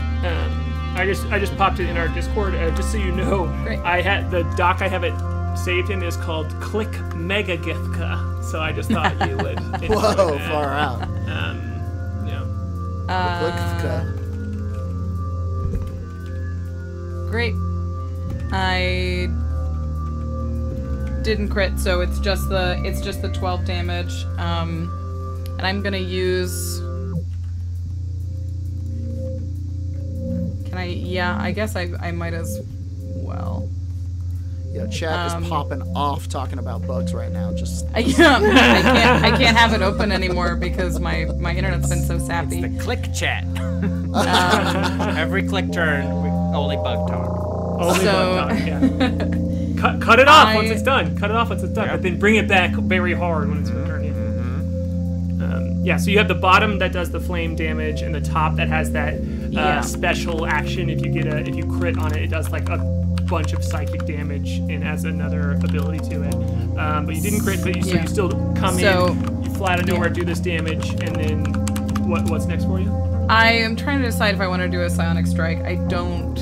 I just popped it in our Discord just so you know. Great. I had the doc I have it saved in is called Klik Mega Githka, so I just thought you would. Whoa, far out. Great. I didn't crit, so it's just the 12 damage. And I'm gonna use. Can I? Yeah, I guess I might as well. Yeah, chat is popping off talking about bugs right now. I can't have it open anymore because my internet's been so sappy. It's the Klik chat. Every Klik turn, only bug talk. Only bug talk, yeah. Cut it off once it's done. Cut it off once it's done. Yep. But then bring it back very hard when it's returned. Yeah, so you have the bottom that does the flame damage, and the top that has that special action. If you crit on it, it does like a bunch of psychic damage and adds another ability to it. But you didn't crit, but you still come in. You fly out of nowhere, do this damage, and then what's next for you? I am trying to decide if I want to do a Psionic Strike. I don't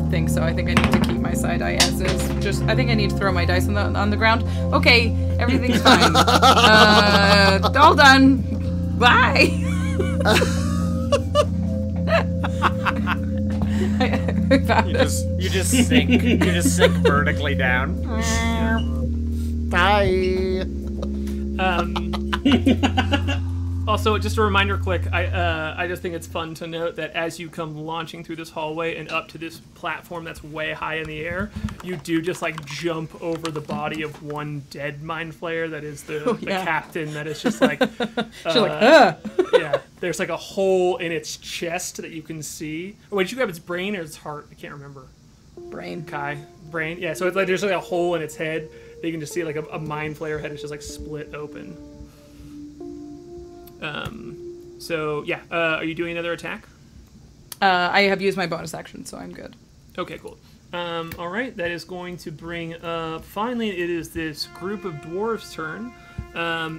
think so. I think I need to keep my side eye as is. I think I need to throw my dice on the ground. Okay, everything's fine. All done. Bye. You just sink vertically down. Bye. Also, just a reminder, Klik, I just think it's fun to note that as you come launching through this hallway and up to this platform that's way high in the air, you do just like jump over the body of one dead Mind Flayer that is the captain that is just like... She's like, yeah, there's like a hole in its chest that you can see. Oh, wait, did you grab its brain or its heart? I can't remember. Brain. Kai. Brain? Yeah, so it's like there's like a hole in its head that you can just see like a Mind Flayer head is just like split open. So yeah, are you doing another attack? I have used my bonus action, so I'm good. Okay, cool. All right, that is going to bring up. Finally, it is this group of dwarves' turn.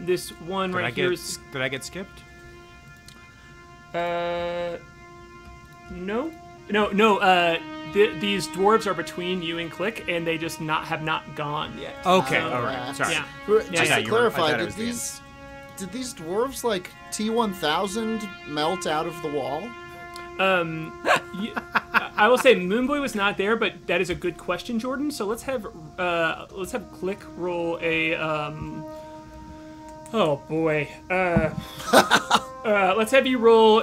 This one here is. Did I get skipped? No. These dwarves are between you and Klik, and they just have not gone yet. Okay, all right. Sorry. Yeah. Just I to clarify, thought it did was the these dwarves like T-1000 melt out of the wall? I will say Moonboy was not there, but that is a good question, Jordan. So let's have Klik roll a oh boy. Let's have you roll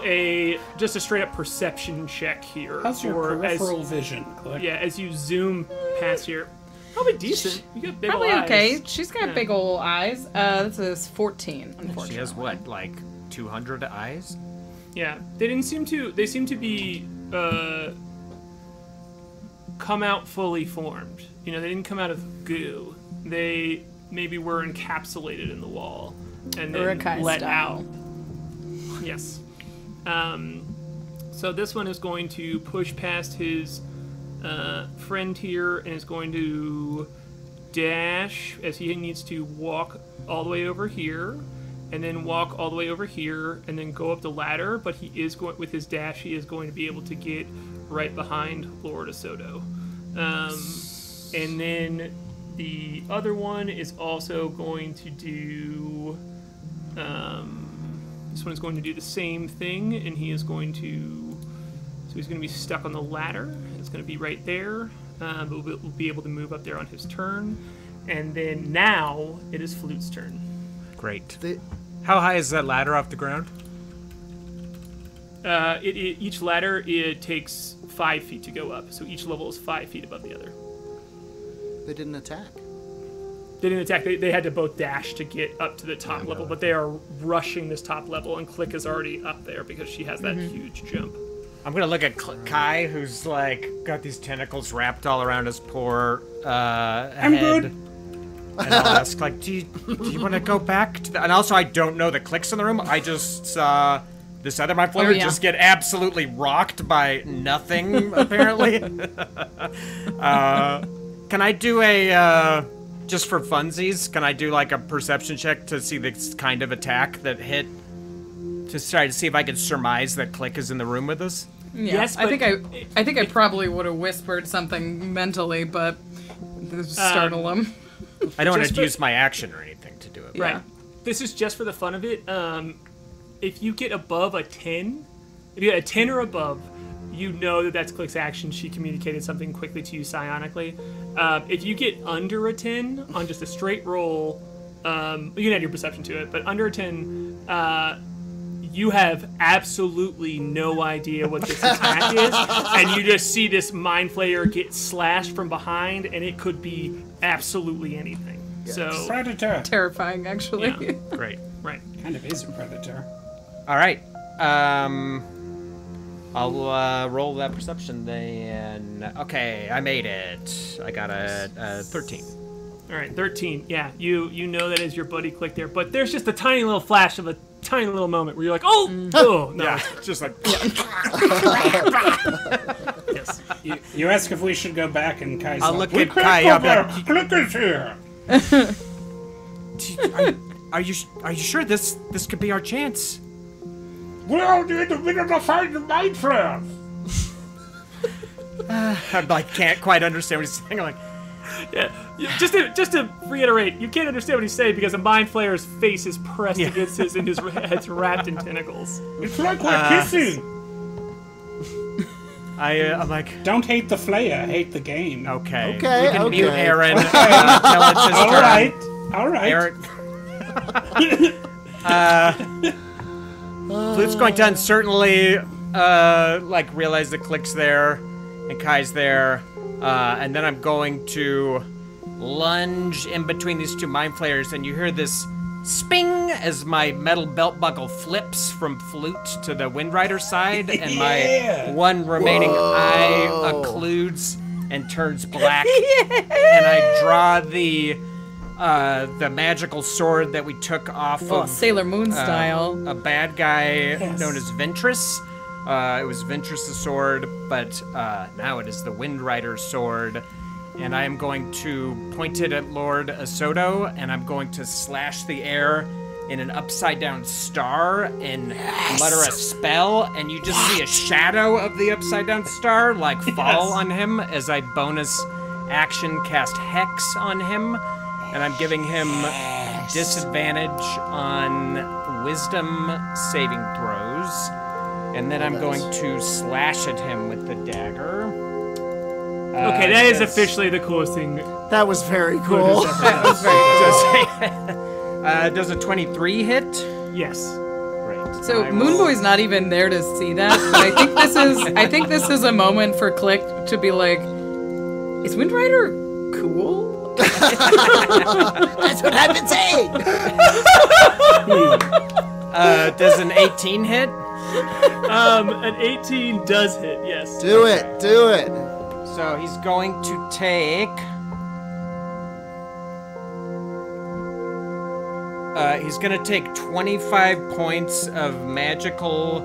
just a straight up perception check here. How's your peripheral vision, Klik? Yeah, as you zoom past here. Probably decent. You got big Probably ol' eyes. okay. She's got Yeah. big ol' eyes. This is 14, unfortunately. She has what, like 200 eyes? Yeah, they seem to be come out fully formed. You know, they didn't come out of goo. They maybe were encapsulated in the wall and then Urukai let style. out. Yes. So this one is going to push past his friend here and is going to dash as he needs to walk all the way over here. And then walk all the way over here, and then go up the ladder. But he is going with his dash. He is going to be able to get right behind Lord Asoto. And then the other one is also going to do. This one is going to do the same thing, and he is going to. So he's going to be stuck on the ladder. It's going to be right there, but we'll be able to move up there on his turn. And then now it is Flute's turn. Great. How high is that ladder off the ground? Each ladder, it takes 5 feet to go up, so each level is 5 feet above the other. They didn't attack. They didn't attack. They had to both dash to get up to the top level, but they are rushing this top level, and Klik is already up there because she has that huge jump. I'm gonna look at K.A.I, who's like got these tentacles wrapped all around his poor head. I'm good. And I'll ask, like, do you want to go back to the... And also, I don't know the Klik's in the room. I just saw this other mind flayer just get absolutely rocked by nothing, apparently. Can I do a, just for funsies, can I do, like, a perception check to see this kind of attack that hit? To try to see if I can surmise that Klik is in the room with us? Yeah, Yes, I but- think I probably would have whispered something mentally, but startle him. I don't want Just to use my action or anything to do it. Yeah. Right. This is just for the fun of it. If you get above a 10, if you get a 10 or above, you know that that's Klik's action. She communicated something quickly to you psionically. If you get under a 10 on just a straight roll, you can add your perception to it, but under a 10, you have absolutely no idea what this attack is, and you just see this mind flayer get slashed from behind, and it could be absolutely anything. So, Predator. Terrifying, actually. Yeah. Great. right. Kind of is a predator. All right. I'll roll that perception then. Okay, I made it. I got a 13. All right, 13. Yeah, you know that is your buddy Klik there, but there's just a tiny little flash of a tiny little moment where you're like, oh, no. Yeah, just like... Yes. You ask if we should go back, and Kai's I'll like, look we at can't Kai go up back. there. Klik is here. Are you sure this could be our chance? We all need a minute to find the mind flares. I like can't quite understand what he's saying. I'm like, Yeah. Just to reiterate, you can't understand what he's saying because a mind flayer's face is pressed against his and his head's wrapped in tentacles. It's like we're kissing. I'm like, Don't hate the Flayer, hate the game. okay. Okay, You can mute okay. Aaron. Tell it his All turn. right. All right. Aaron. Flute's going to uncertainly, like, realize that Klik's there and Kai's there, and then I'm going to lunge in between these two mind flayers, and you hear this sping as my metal belt buckle flips from Flute to the Windrider side, and my one remaining eye occludes and turns black, and I draw the the magical sword that we took off of Sailor Moon style. a bad guy known as Ventress. It was Ventress' sword, but now it is the Windrider Sword. And I am going to point it at Lord Asoto, and I'm going to slash the air in an upside-down star and mutter a spell, and you just see a shadow of the upside-down star, like, fall on him as I bonus action cast Hex on him. And I'm giving him disadvantage on Wisdom saving throws. And then I'm going to slash at him with the dagger. Okay, that is officially the coolest thing. That was very cool. That was very Does a 23 hit? Yes. Right. So Moonboy's not even there to see that. But I think this is a moment for Klik to be like, is Windrider cool? That's what I've been saying. Does an 18 hit? An 18 does hit, yes. Do it. So he's going to take... he's going to take 25 points of magical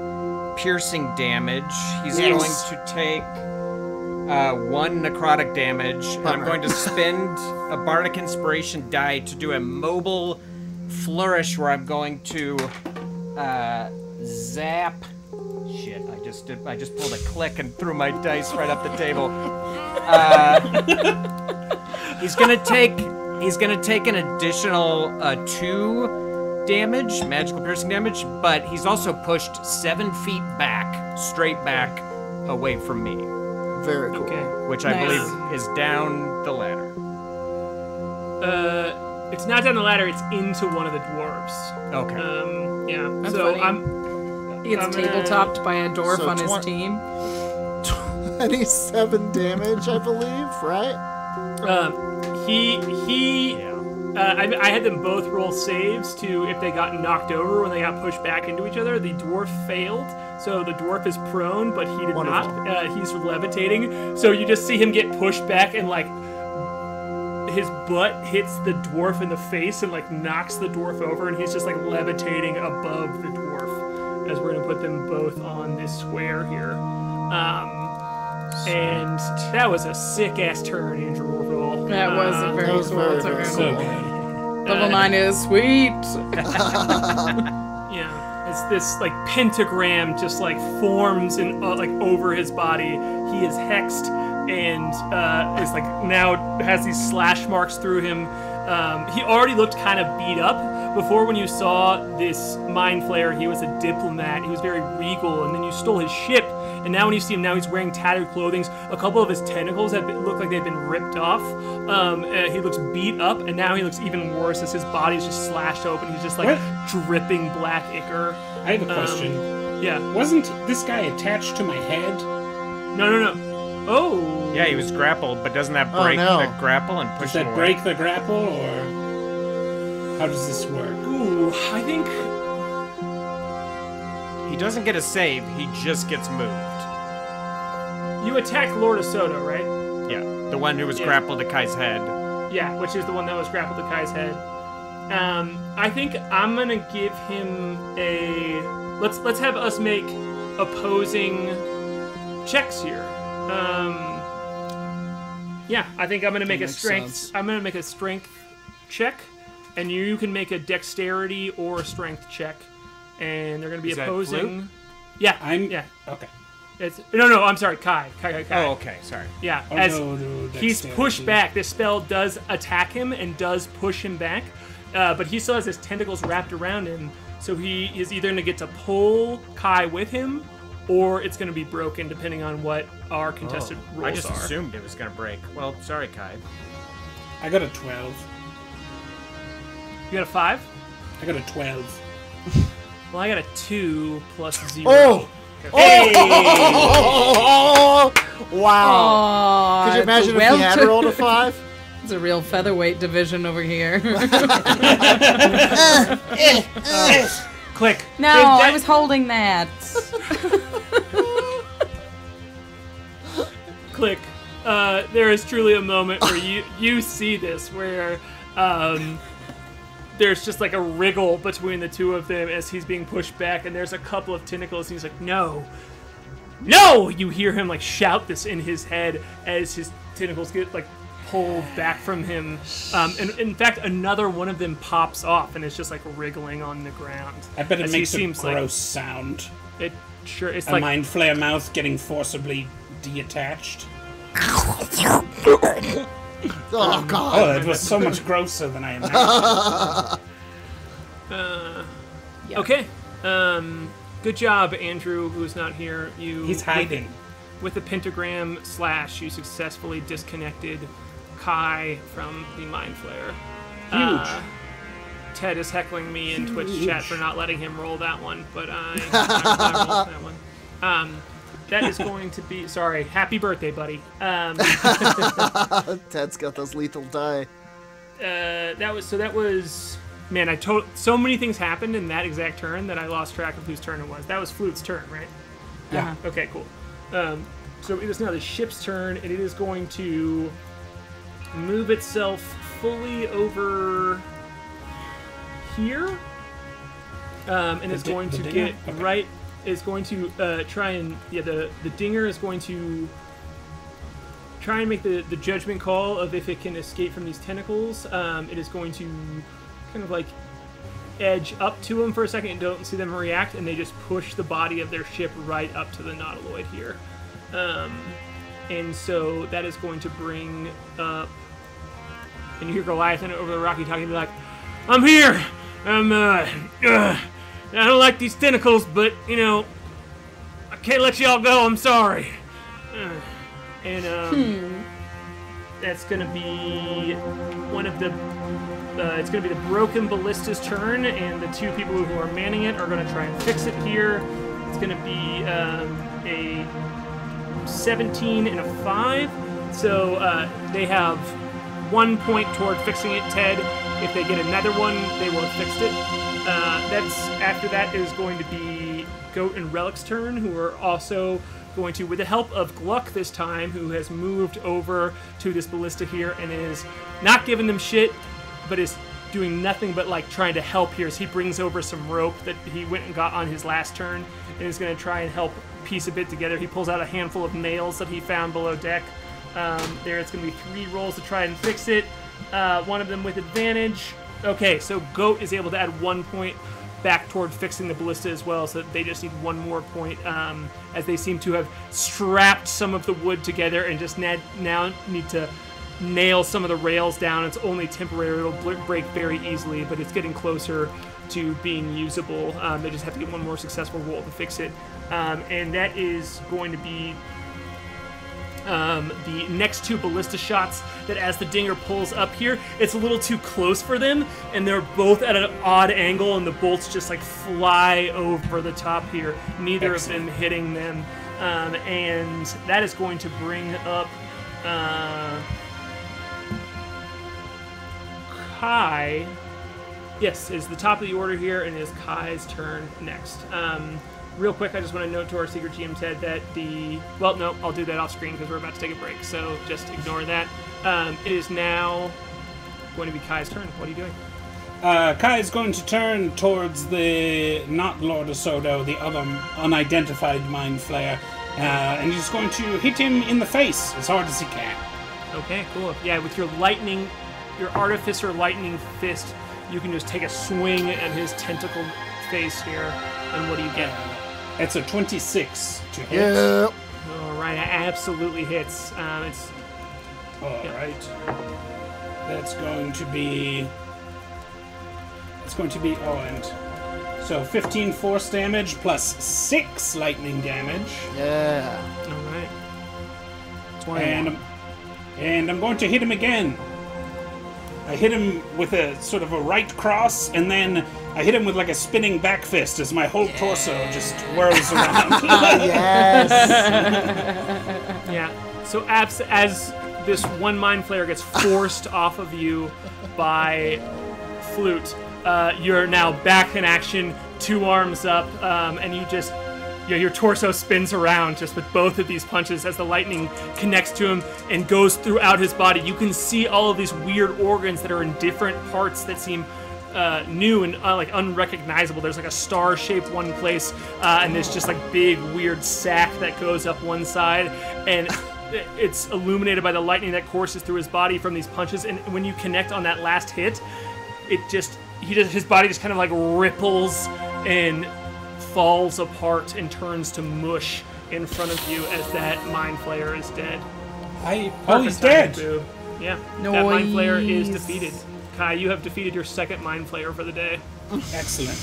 piercing damage. He's going to take 1 necrotic damage. And I'm going to spend a Bardic Inspiration die to do a mobile flourish where I'm going to zap... Shit, I just pulled a Klik and threw my dice right up the table. He's gonna take an additional 2 damage, magical piercing damage, but he's also pushed 7 feet back, straight back, away from me. Very cool. Okay. Which I believe is down the ladder. It's not down the ladder, it's into one of the dwarves. Okay. Yeah. That's so funny. He gets tabletopped by a dwarf on his team. 27 damage, I believe, right? I had them both roll saves to if they got knocked over when they got pushed back into each other. The dwarf failed, so the dwarf is prone, but he did not. He's levitating, so you just see him get pushed back and like his butt hits the dwarf in the face and like knocks the dwarf over, and he's just like levitating above the dwarf. As we're gonna put them both on this square here. And that was a sick-ass turn, Andrew Ovredahl. That was a very cool turn. So good. Level 9 is sweet. Yeah, it's this like pentagram just like forms in like over his body. He is hexed and is like now has these slash marks through him. He already looked kind of beat up. Before, when you saw this Mind Flayer, he was a diplomat. He was very regal, and then you stole his ship. And now when you see him, now he's wearing tattered clothing. A couple of his tentacles look like they've been ripped off. He looks beat up, and now he looks even worse as his body's just slashed open. He's just like dripping black ichor. I have a question. Yeah. Wasn't this guy attached to my head? No. Oh. Yeah, he was grappled, but doesn't that break the grapple and push Does him that away? break the grapple, or how does this work? Ooh, I think... He doesn't get a save, he just gets moved. You attacked Lord Asoto, right? Yeah, the one who was grappled to K.A.I.'s head. Yeah, which is the one that was grappled to K.A.I.'s head. I think I'm gonna give him a... Let's have us make opposing checks here. Yeah, I think I'm gonna make a strength. sense. I'm gonna make a strength check, and you can make a dexterity or a strength check, and they're gonna be Is that opposing. Flute? Yeah, Okay. It's no. I'm sorry, K.A.I. Oh, okay, sorry. Yeah, Oh, as no, he's dexterity. pushed back. This spell does attack him and does push him back, but he still has his tentacles wrapped around him, so he is either going to get to pull K.A.I. with him, or it's going to be broken, depending on what our contested rolls I just are. assumed it was going to break. Well, sorry, K.A.I. I got a 12. You got a 5? I got a 12. Well, I got a 2 plus 0. Oh! Hey! Oh! Wow! Aw, Could you imagine if he had rolled a 5? It's a real featherweight division over here. Klik. No, I was holding that. Klik. There is truly a moment where you see this, where There's just like a wriggle between the two of them as he's being pushed back, and there's a couple of tentacles, and he's like, no! No! You hear him like shout this in his head as his tentacles get like pulled back from him. And in fact, another one of them pops off, and it's just like wriggling on the ground. I bet it as makes a seems gross sound. It sure, it's A like... mind flare mouth getting forcibly detached. Oh, God. Oh, it was so much grosser than I imagined. Okay. Good job, Andrew, who's not here. He's hiding. With the pentagram / you successfully disconnected K.A.I from the Mind Flayer. Huge. Ted is heckling me in Twitch chat for not letting him roll that one, but I rolled that one. That is going to be... Sorry. Happy birthday, buddy. Ted's got those lethal die. That was... Man, so many things happened in that exact turn that I lost track of whose turn it was. That was Flute's turn, right? Yeah. Okay, cool. So it is now the ship's turn, and it is going to move itself fully over here, and it's going to get right. Is going to try and the dinger is going to try and make the judgment call of if it can escape from these tentacles. It is going to kind of like edge up to them for a second and don't see them react, and they just push the body of their ship right up to the Nautiloid here. And so that is going to bring up, and you hear Goliath over the rocky talking, like, I'm here! I don't like these tentacles, but, you know, I can't let y'all go, I'm sorry. That's going to be one of the... it's going to be the Broken Ballista's turn, and the two people who are manning it are going to try and fix it here. It's going to be a 17 and a 5. So they have 1 point toward fixing it, Ted. If they get another one, they will have fixed it. After that is going to be Goat and Relic's turn, who are also going to, with the help of Gluck this time, who has moved over to this ballista here and is not giving them shit, but is doing nothing but like trying to help here. So he brings over some rope that he went and got on his last turn and is going to try and help piece a bit together. He pulls out a handful of nails that he found below deck. There it's going to be 3 rolls to try and fix it. One of them with advantage. Okay, so Goat is able to add 1 point back toward fixing the ballista as well, so they just need 1 more point, as they seem to have strapped some of the wood together and just now need to nail some of the rails down. It's only temporary, it'll break very easily, but it's getting closer to being usable. They just have to get 1 more successful roll to fix it, and that is going to be the next 2 ballista shots that as the dinger pulls up here, it's a little too close for them, and they're both at an odd angle, and the bolts just like fly over the top here, neither of them hitting them. And that is going to bring up K.A.I. Yes, is the top of the order here, and it is K.A.I.'s turn next. Real quick, I just want to note to our secret GM, Ted, that well, no, I'll do that off screen because we're about to take a break, so just ignore that. It is now going to be K.A.I.'s turn. What are you doing? K.A.I. is going to turn towards the, not Lord Osodo, the other unidentified Mind Flayer, and he's going to hit him in the face as hard as he can. Okay, cool. Yeah, with your Artificer lightning fist, you can just take a swing at his tentacle face here. And what do you get? It's a 26 to hit. Yep. All right, that absolutely hits. All right. That's going to be. And so 15 force damage plus 6 lightning damage. Yeah. All right. 21. And I'm going to hit him again. I hit him with a sort of a right cross, and then I hit him with like a spinning back fist as my whole torso just whirls around. Yes. Yeah. So as this one Mind Flayer gets forced off of you by Flute, you're now back in action, 2 arms up, and you just your torso spins around just with both of these punches as the lightning connects to him and goes throughout his body. You can see all of these weird organs that are in different parts that seem new and like unrecognizable. There's like a star-shaped one place, and there's just like big weird sac that goes up one side, and it's illuminated by the lightning that courses through his body from these punches. And when you connect on that last hit, his body just kind of like ripples and falls apart and turns to mush in front of you as that Mind Flayer is dead. He's dead. Boo. Yeah, that Mind Flayer is defeated. Kai, you have defeated your second Mind Flayer for the day. Excellent.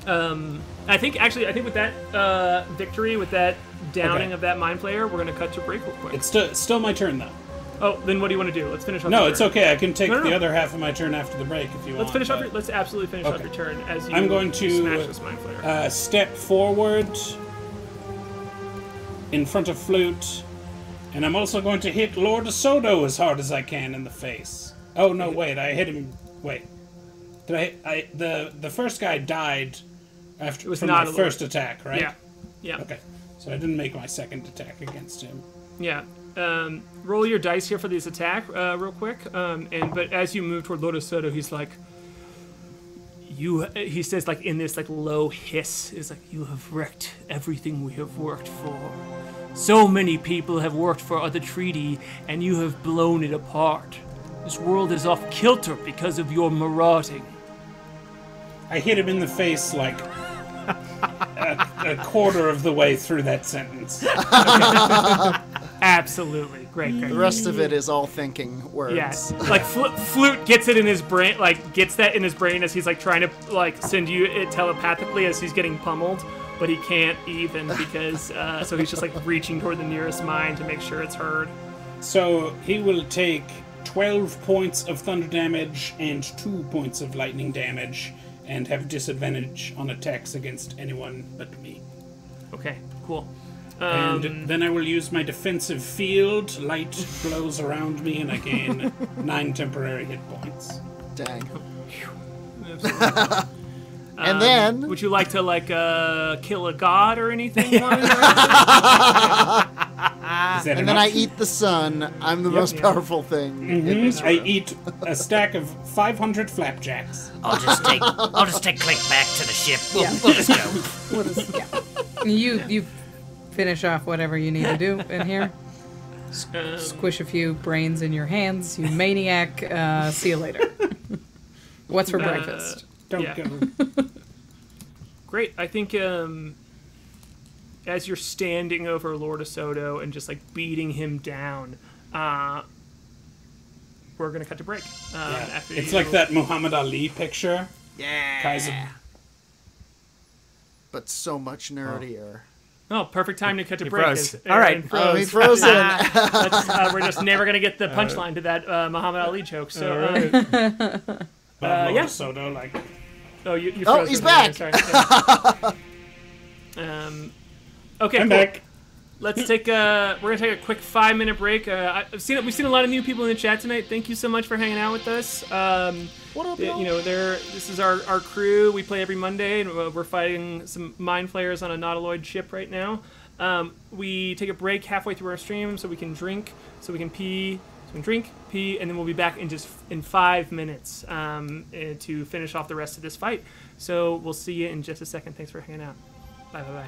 I think with that victory, with that downing of that Mind Flayer, we're going to cut to break real quick. It's still my turn, though. Oh, then what do you want to do? Let's finish off. No, it's okay. I can take the other half of my turn after the break if you want. Let's absolutely finish off your turn as you I'm going to smash this Mind Flayer. Step forward in front of Flute, and I'm also going to hit Lord Soto as hard as I can in the face. Oh no! Wait, I hit him. Wait, did the first guy died after from my first attack, right? Yeah. Yeah. Okay, so I didn't make my second attack against him. Yeah. Roll your dice here for this attack, real quick. But as you move toward Lord Soto, he's like, he says like in this like low hiss, is like, you have wrecked everything we have worked for. So many people have worked for the treaty, and you have blown it apart. This world is off kilter because of your marauding. I hit him in the face like a quarter of the way through that sentence. Absolutely. Great. The rest of it is all thinking words. Yes. Like Flute gets it in his brain, like gets that in his brain as he's like trying to like send you it telepathically as he's getting pummeled, but he can't even because so he's just like reaching toward the nearest mind to make sure it's heard. So he will take 12 points of thunder damage and 2 points of lightning damage, and have disadvantage on attacks against anyone but me. Okay, cool. And then I will use my defensive field. Light blows around me, and I gain 9 temporary hit points. Dang. And then... Would you like to, like, kill a god or anything? And then I eat the sun. I'm the most powerful thing in this I room. eat a stack of 500 flapjacks. I'll just take Klik back to the ship. We'll just go. You finish off whatever you need to do in here. Squish a few brains in your hands, you maniac. See you later. What's for breakfast? Don't go. Great. I think as you're standing over Lord Soto and just like beating him down, we're gonna cut to break. After it's like that Muhammad Ali picture. Yeah. Kaiser. But so much nerdier. Oh, perfect time to cut to break. Froze. All right. Oh, he froze in. We're just never gonna get the punchline to that Muhammad Ali joke. So, Lord Soto, like. Oh, you froze. Oh, he's back. Sorry. Yeah. Okay, I'm cool. back. Let's take we're gonna take a quick 5-minute break. We've seen a lot of new people in the chat tonight. Thank you so much for hanging out with us. What up, y'all? This is our crew. We play every Monday, and we're fighting some Mind Flayers on a Nautiloid ship right now. We take a break halfway through our stream so we can drink, so we can pee, so we can drink, pee, and then we'll be back in 5 minutes to finish off the rest of this fight. So we'll see you in just a second. Thanks for hanging out. Bye.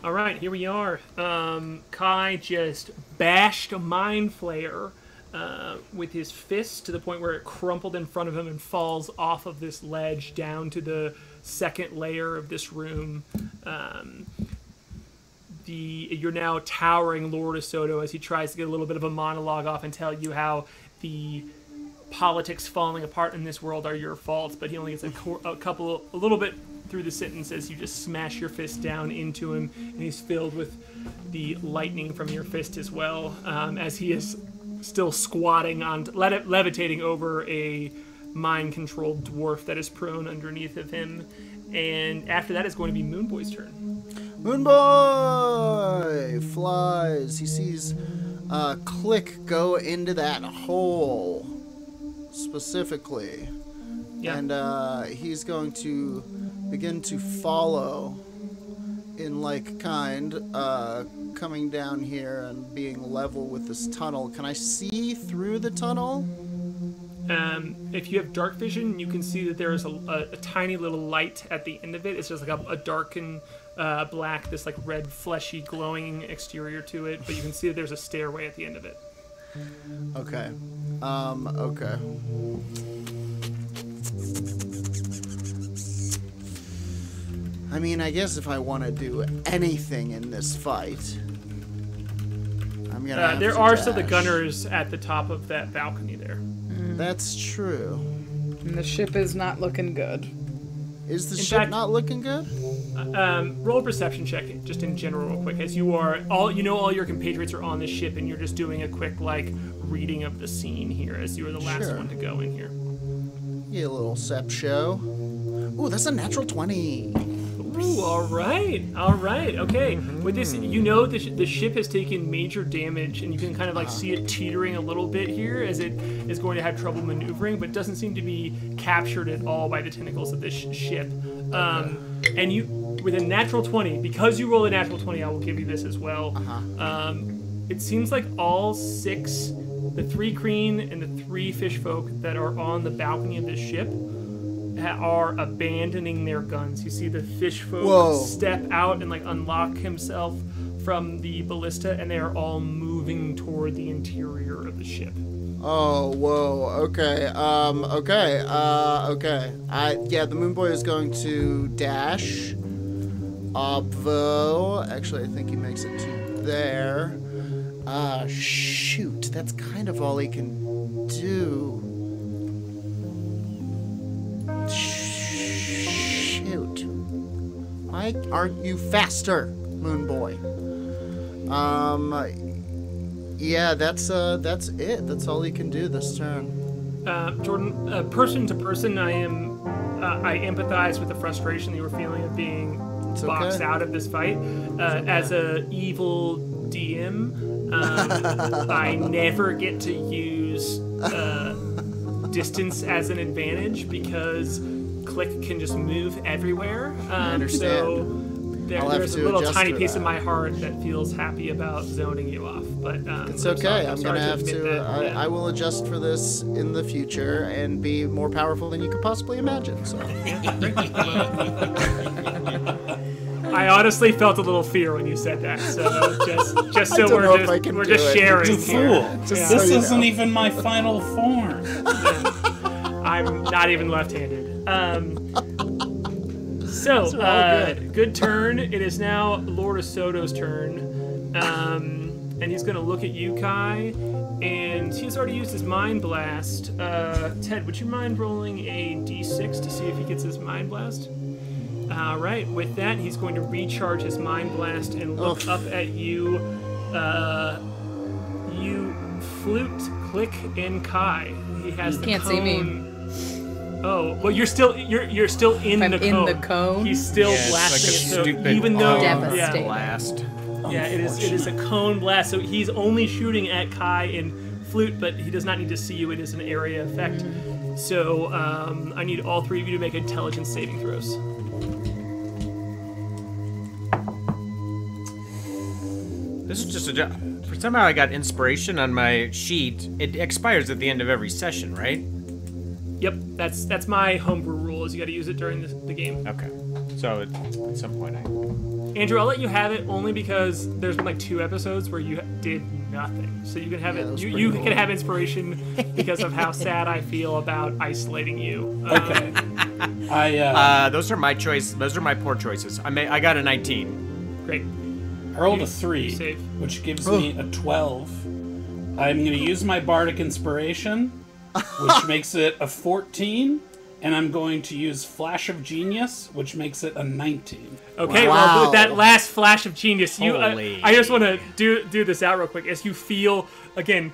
All right, here we are. K.A.I just bashed a Mind Flayer with his fist to the point where it crumpled in front of him and falls off of this ledge down to the second layer of this room. You're now towering Lord Asoto as he tries to get a little bit of a monologue off and tell you how the politics falling apart in this world are your fault, but he only gets a little bit through the sentence as you just smash your fist down into him, and he's filled with the lightning from your fist as well, as he is still squatting on, levitating over a mind-controlled dwarf that is prone underneath of him. And after that is going to be Moonboy's turn. Moonboy flies. He sees Klik go into that hole specifically. Yeah. And he's going to begin to follow in like kind, coming down here and being level with this tunnel. Can I see through the tunnel? If you have dark vision, you can see that there is a tiny little light at the end of it. It's just like a darkened black, this like red, fleshy, glowing exterior to it. But you can see that there's a stairway at the end of it. Okay. Okay. I mean, I guess if I want to do anything in this fight, I'm gonna have there to are dash. still the gunners at the top of that balcony there. That's true. And the ship is not looking good. Is the In ship fact- not looking good? Roll a perception check, just in general, real quick, as you are all your compatriots are on the ship, and you're just doing a quick like reading of the scene here, as you are the last Sure. one to go in here. Yeah, a little sep show. Ooh, that's a natural 20. Ooh, all right, okay. With this, you know the ship has taken major damage, and you can kind of like see it teetering a little bit here as it is going to have trouble maneuvering, but it doesn't seem to be captured at all by the tentacles of this ship. And you, with a natural 20, because you roll a natural 20, I will give you this as well. It seems like all 6, the 3 Kreen and the 3 fish folk that are on the balcony of this ship are abandoning their guns. You see the fish folk step out and like unlock himself from the ballista, and they are all moving toward the interior of the ship. Oh, whoa. Okay. Okay. Yeah, the Moonboy is going to dash. Obvo. Actually, I think he makes it to there. Shoot. That's kind of all he can do. Shoot. Why aren't you faster, Moonboy? Yeah, that's it. That's all he can do this turn. Jordan, person to person, I empathize with the frustration you were feeling of being boxed out of this fight. As a evil DM, I never get to use distance as an advantage because Klik can just move everywhere. I understand. So there's a little tiny piece that. of my heart that feels happy about zoning you off. But It's okay. I'm sorry gonna have admit to. that. I will adjust for this in the future and be more powerful than you could possibly imagine. So. I honestly felt a little fear when you said that. So just so don't know if I can we're do just it. sharing It's a here. fool. Just This so you isn't know. even my final form. I'm not even left-handed. So, These are all good turn. It is now Lord Asoto's turn. And he's going to look at you, Kai. And he's already used his Mind Blast. Ted, would you mind rolling a d6 to see if he gets his Mind Blast? All right. With that, he's going to recharge his Mind Blast and look up at you. You, Flute, Klik, and Kai. He has the can't cone. see me. Oh, well, you're still in I'm the in cone. the cone? He's still Yeah, it's like a blasting it. So stupid even though Devastating. blast. it is a cone blast. So he's only shooting at Kai and Flute, but he does not need to see you. It is an area effect. So I need all 3 of you to make intelligence saving throws. This is just somehow I got inspiration on my sheet. It expires at the end of every session, right? Yep, that's my homebrew rule. Is you got to use it during the game. Okay. So at some point Andrew, I'll let you have it only because there's been like 2 episodes where you did nothing. So you can have it. You can have inspiration because of how sad I feel about isolating you. Okay. Those are my choice. Those are my poor choices. I got a 19. Great. I rolled a 3, Save. which gives me a 12. I'm going to use my Bardic Inspiration, which makes it a 14. And I'm going to use Flash of Genius, which makes it a 19. Okay, well, with that last flash of genius, I just want to do this out real quick. As you feel, again,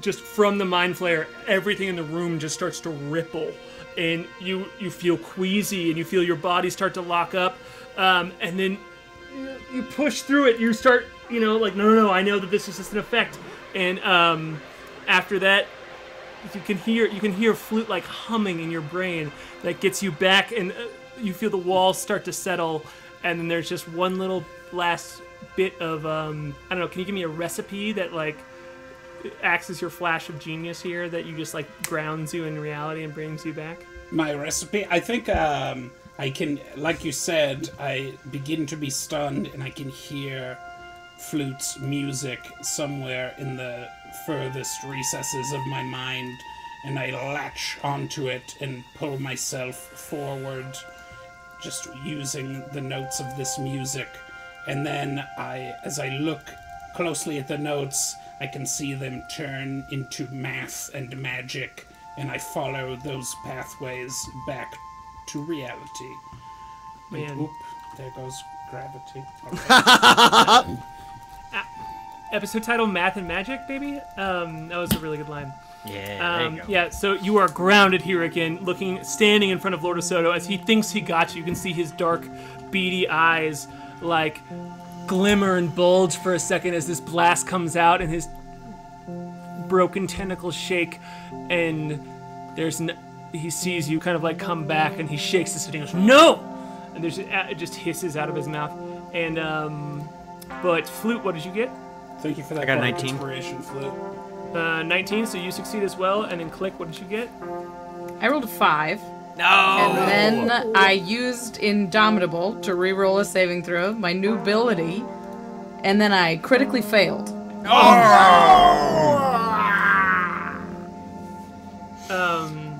just from the Mind Flayer, everything in the room just starts to ripple. And you feel queasy, and you feel your body start to lock up. And then you push through it. You start, like, no, I know that this is just an effect. And after that, you can hear Flute like humming in your brain that gets you back, and you feel the walls start to settle, and then there's just one little last bit of I don't know. Can you give me a recipe that like acts as your flash of genius here, that you just like grounds you in reality and brings you back? My recipe? I think I can, like you said, I begin to be stunned, and I can hear Flute's music somewhere in the furthest recesses of my mind, and I latch onto it and pull myself forward, just using the notes of this music. And then as I look closely at the notes, I can see them turn into math and magic, and I follow those pathways back to reality. Man. And, there goes gravity. Okay. Episode title: Math and Magic, baby. That was a really good line. Yeah, there you go. Yeah, so you are grounded here again, standing in front of Lord Osoto as he thinks he got you. You can see his dark, beady eyes like glimmer and bulge for a second as this blast comes out, and his broken tentacles shake, and he sees you kind of like come back, and he shakes his head and goes, "No!" And it just hisses out of his mouth. And but Flute, what did you get? Thank you for that. I got 19. Inspiration, Flute. 19, so you succeed as well. And then Klik, what did you get? I rolled a 5. No! And then I used Indomitable to reroll a saving throw, my new ability, and then I critically failed.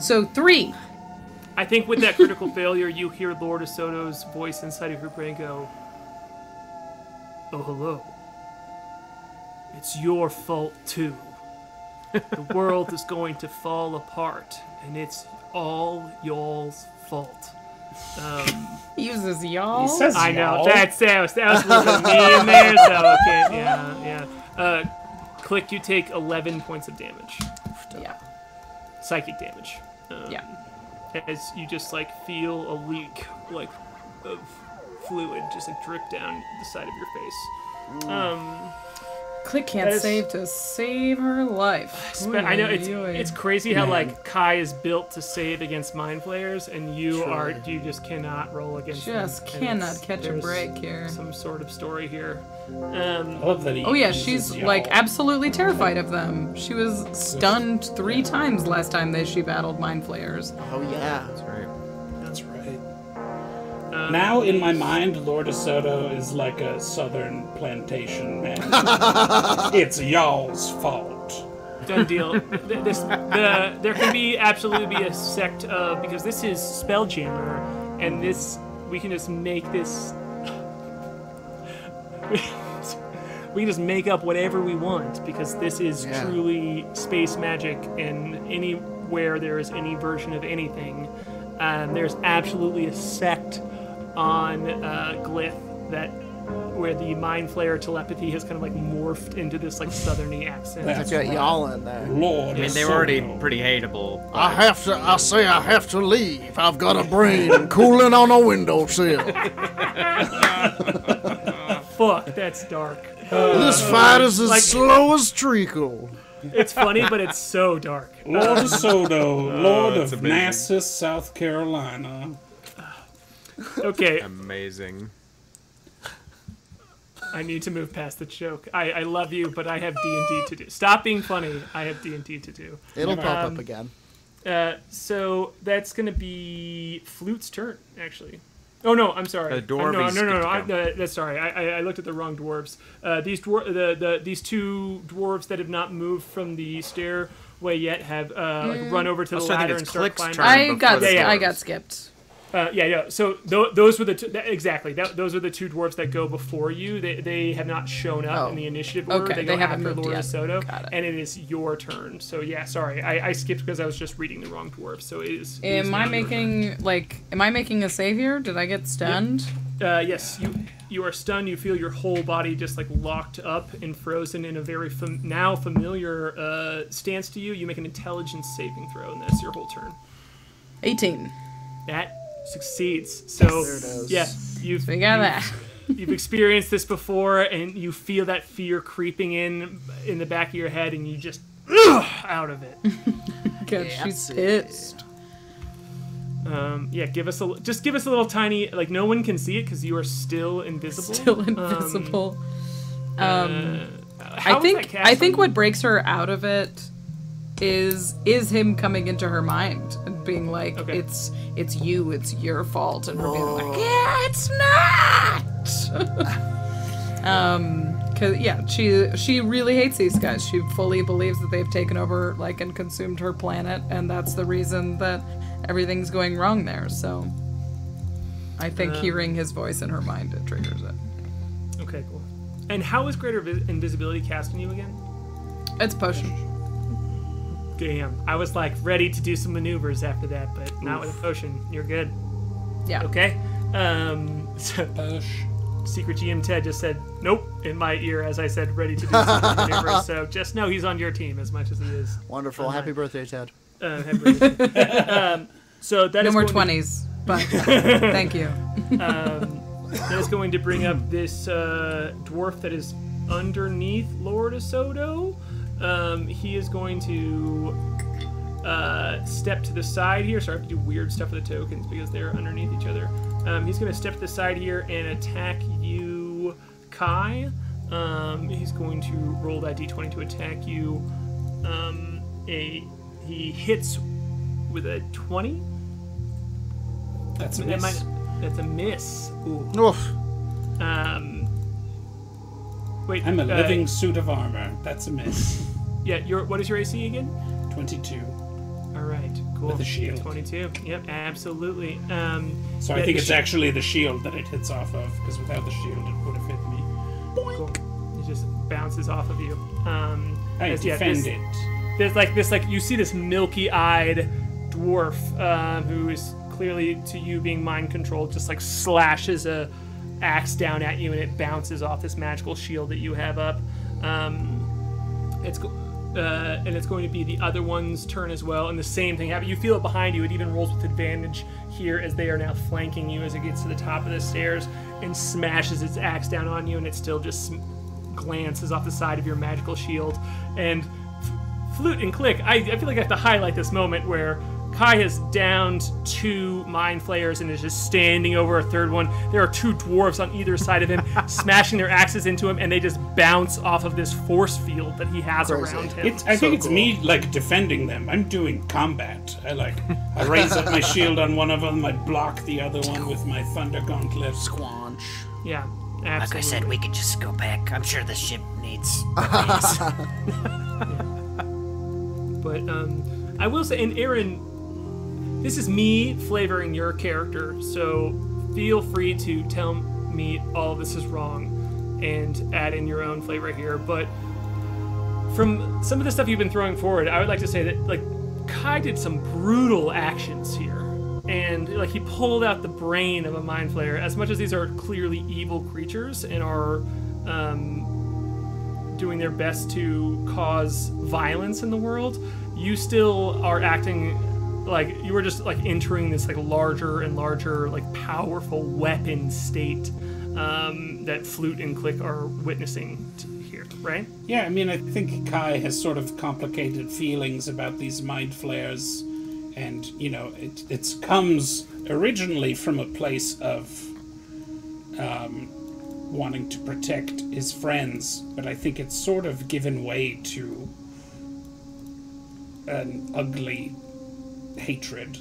So 3. I think with that critical failure, you hear Lord Osoto's voice inside of your brain go, "Oh, hello. It's your fault, too. The world is going to fall apart, and it's all y'all's fault." He uses y'all. He says I know, y'all. that was a little bit of me in there, so okay, yeah. Klik, you take 11 points of damage. Yeah. Psychic damage. Yeah. As you just like feel a leak like of fluid just like drip down the side of your face. Klik can't That is- save to save her life. I know Oy. it's crazy how like K.A.I is built to save against mind flayers, and you just cannot roll against them. Just And cannot catch a there's break here. Some sort of story here. I love that he Oh yeah, uses she's y'all. like absolutely terrified of them. She was stunned 3 times last time she battled mind flayers. Oh yeah. That's right. That's right. Now in my mind, Lord Osoto is like a southern plantation man. It's y'all's fault. Done deal. There can be absolutely be a sect of, because this is Spelljammer, and we can just make this. We can just make up whatever we want, because this is truly space magic, and anywhere there is any version of anything, there's absolutely a sect on Glyph where the Mind Flayer telepathy has kind of like morphed into this like southerny accent. I've got y'all in there. Lord I mean, they were already pretty hateable. I have to leave. I've got a brain cooling on a windowsill. Fuck, that's dark. This fight is as like- slow as treacle. It's funny, but it's so dark. Lord Osoto, Lord that's of amazing. Nassau, South Carolina. Okay, Amazing. I need to move past the joke. I love you, but I have D&D to do. Stop being funny. I have D&D to do. It'll pop up again. So that's going to be Flute's turn, actually. Oh no, I'm sorry. The dwarves No. That's sorry. I looked at the wrong dwarves. These two dwarves that have not moved from the stairway yet have run over to the Also, I think ladder it's and start Klik's climbing. turn. I got skipped. Yeah. So those were the two, those are the two dwarves that go before you. They have not shown up in the initiative order. Okay, They go haven't after moved Lord yet. Soto, Got it. and it is your turn. So yeah, sorry, I skipped because I was just reading the wrong dwarf. So it is. Am I making a save here? Did I get stunned? Yes, you are stunned. You feel your whole body just like locked up and frozen in a very now familiar stance to you. You make an intelligence saving throw, and that's your whole turn. 18. That succeeds. So There it is. yeah, We got that. you've experienced this before, and you feel that fear creeping in the back of your head, and you just out of it. Good. She's pissed. Yeah, give us a little tiny, like, no one can see it because you are still invisible. Still invisible. How I is think that cast I think on what breaks her out of it is him coming into her mind and being like, Okay. it's you, it's your fault, and her being Oh. like, yeah, it's not. Cause yeah, she really hates these guys. She fully believes that they've taken over, like, and consumed her planet, and that's the reason that everything's going wrong there. So I think hearing his voice in her mind, it triggers it. Okay, cool. And how is Greater Invisibility cast on you again? It's potion. Damn. I was like ready to do some maneuvers after that, but not with a potion. You're good. Yeah. Okay. So Secret GM Ted just said nope in my ear as I said ready to do some maneuvers. So just know he's on your team as much as it is. Wonderful. Happy birthday, Ted. Happy birthday. So that No is more going to- 20s. But thank you. That is going to bring up this dwarf that is underneath Lord Soto. He is going to step to the side here. Sorry, I have to do weird stuff with the tokens because they're underneath each other. He's going to step to the side here and attack you, K.A.I. He's going to roll that d20 to attack you. He hits with a 20. That's a miss. That's a miss. Ooh. Oof. Wait. I'm a living suit of armor. That's a miss. Yeah. What is your AC again? 22. All right. Cool. With a shield. 22. Yep. Absolutely. So I think it's actually the shield that it hits off of, because without the shield it would have hit me. Cool. It just bounces off of you. I defend it. There's like you see this milky-eyed dwarf who is clearly to you being mind controlled, just like slashes a axe down at you, and it bounces off this magical shield that you have up. And it's going to be the other one's turn as well, and the same thing happens. You feel it behind you. It even rolls with advantage here as they are now flanking you as it gets to the top of the stairs and smashes its axe down on you, and it still just glances off the side of your magical shield. And Flute and Klik, I feel like I have to highlight this moment where K.A.I has downed 2 Mind Flayers and is just standing over a third one. There are 2 dwarves on either side of him, smashing their axes into him, and they just bounce off of this force field that he has Crazy. around him. I think it's me, like, defending them. I'm doing combat. I raise up my shield on one of them, I block the other one with my Thunder Gauntlet. Squanch. Yeah, absolutely. Like I said, we could just go back. I'm sure the ship needs. But I will say, and Aaron, this is me flavoring your character, so feel free to tell me all this is wrong and add in your own flavor here. But from some of the stuff you've been throwing forward, I would like to say that, like, K.A.I did some brutal actions here. And, like, he pulled out the brain of a Mind Flayer. As much as these are clearly evil creatures and are doing their best to cause violence in the world, you still are acting like you were just like entering this like larger and larger, like powerful weapon state that Flute and Klik are witnessing here, right? Yeah, I mean, I think K.A.I has sort of complicated feelings about these Mind Flayers, and, you know, it comes originally from a place of wanting to protect his friends, but I think it's sort of given way to an ugly hatred.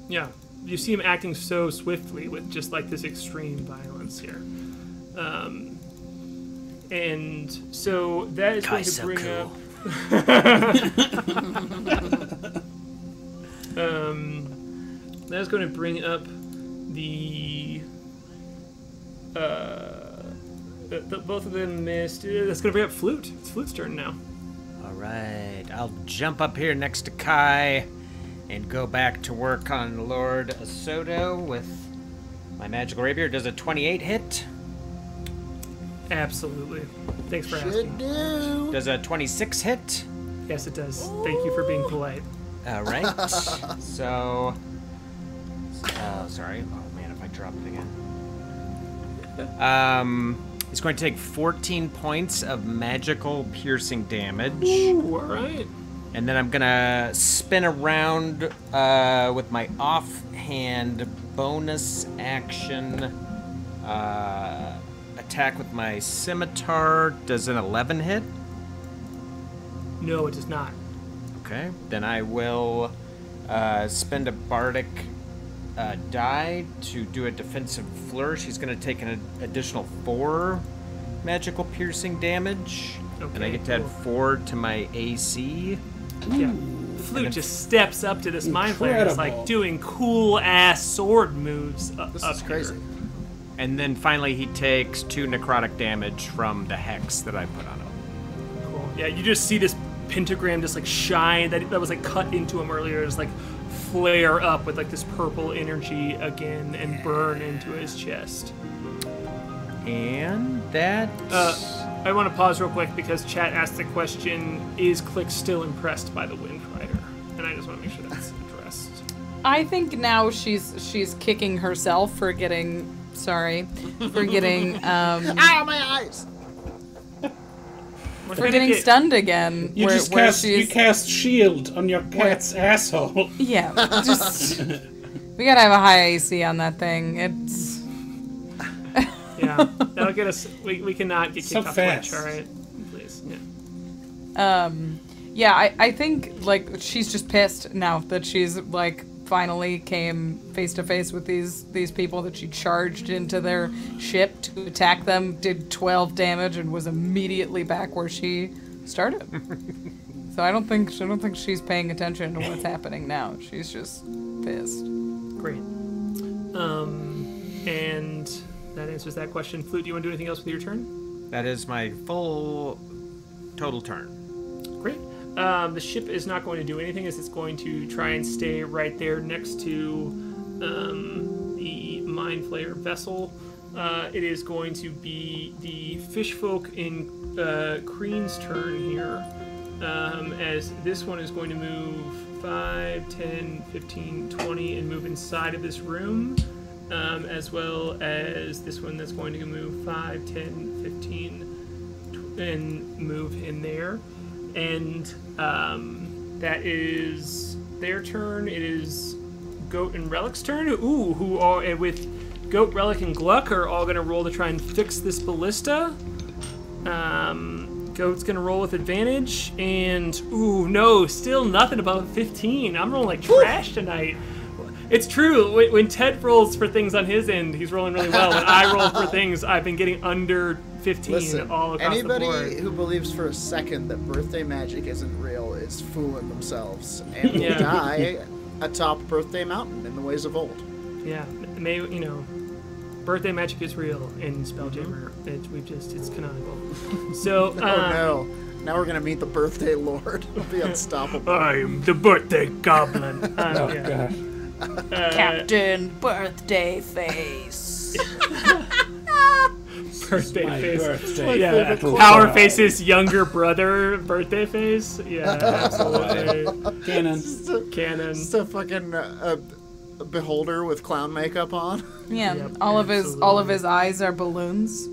Yeah. you see him acting so swiftly with just like this extreme violence here. And so that is going to bring up. That is going to bring up the both of them missed. That's going to bring up Flute. It's Flute's turn now. All right, I'll jump up here next to K.A.I and go back to work on Lord Asoto with my magical rapier. Does a 28 hit? Absolutely. Thanks for asking. Does a 26 hit? Yes, it does. Thank you for being polite. All right. So, sorry. Oh man, if I drop it again. He's going to take 14 points of magical piercing damage. Ooh, all right. And then I'm gonna spin around with my offhand bonus action attack with my scimitar. Does an 11 hit? No, it does not. Okay, then I will spend a bardic die to do a defensive flourish. He's going to take an additional 4 magical piercing damage. Okay, and I get to add 4 to my AC. Yeah. Flute just steps up to this mind flayer and is like doing cool ass sword moves This up is crazy. here. And then finally he takes 2 necrotic damage from the hex that I put on him. Cool. Yeah, you just see this pentagram just like shine that was like cut into him earlier, just like flare up with like this purple energy again and burn into his chest. And that... I want to pause real quick because chat asked the question, is Klik still impressed by the Windrider? And I just want to make sure that's addressed. I think now she's kicking herself for getting Ow, my eyes! for getting stunned again. You cast shield on your cat's asshole. Yeah, just we gotta have a high AC on that thing. It's Yeah, that'll get us. We cannot get kicked So off fast. Twitch, all right? Please. Yeah. yeah. I think like she's just pissed now that she's like finally came face to face with these people that she charged into their ship to attack them, did 12 damage, and was immediately back where she started. So I don't think she's paying attention to what's happening now. She's just pissed. Great. And that answers that question. Flute, do you want to do anything else with your turn? That is my full total turn. Great. The ship is not going to do anything, as it's going to try and stay right there next to the Mind Flayer vessel. It is going to be the fishfolk in Kreen's turn here, as this one is going to move 5, 10, 15, 20, and move inside of this room, as well as this one that's going to move 5, 10, 15, and move in there. And that is their turn. It is Goat and Relic's turn. Ooh, who are with Goat, Relic, and Gluck are all going to roll to try and fix this ballista. Goat's going to roll with advantage, and ooh, no, still nothing above 15. I'm rolling like trash tonight. It's true. When Ted rolls for things on his end, he's rolling really well. When I roll for things, I've been getting under 15 Listen, all across the board. anybody who believes for a second that birthday magic isn't real is fooling themselves and will die atop Birthday Mountain in the ways of old. Yeah, birthday magic is real in Spelljammer. It's canonical. So, Oh no. Now we're gonna meet the Birthday Lord. He'll be unstoppable. I'm the birthday goblin. Oh, yeah. God. Captain Birthday Face. Birthday My face. birthday. Yeah, Power Face's younger brother, birthday face. Yeah, absolutely. Cannon. Canon. Just a fucking beholder with clown makeup on. Yeah, Yep, all of his eyes are balloons.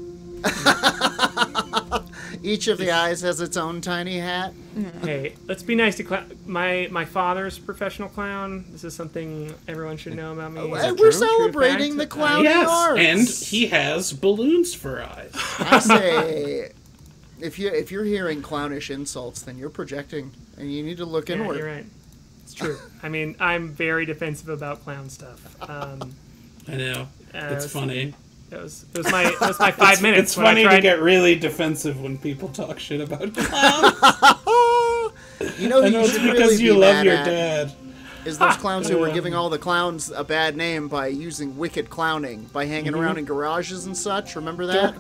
Each of the eyes has its own tiny hat. Hey, let's be nice to my father's professional clown. This is something everyone should know about me. And we're celebrating True the fact. clowny Yes, arts. and he has balloons for eyes. I say, if you're hearing clownish insults, then you're projecting, and you need to look Yeah, inward. you're right. It's true. I mean, I'm very defensive about clown stuff. I know. It's so funny. It was my 5 minutes. It's funny to get really defensive when people talk shit about clowns. You know, I know it's because you love your dad. Is those clowns who were giving all the clowns a bad name by using wicked clowning, by hanging around in garages and such. Remember that?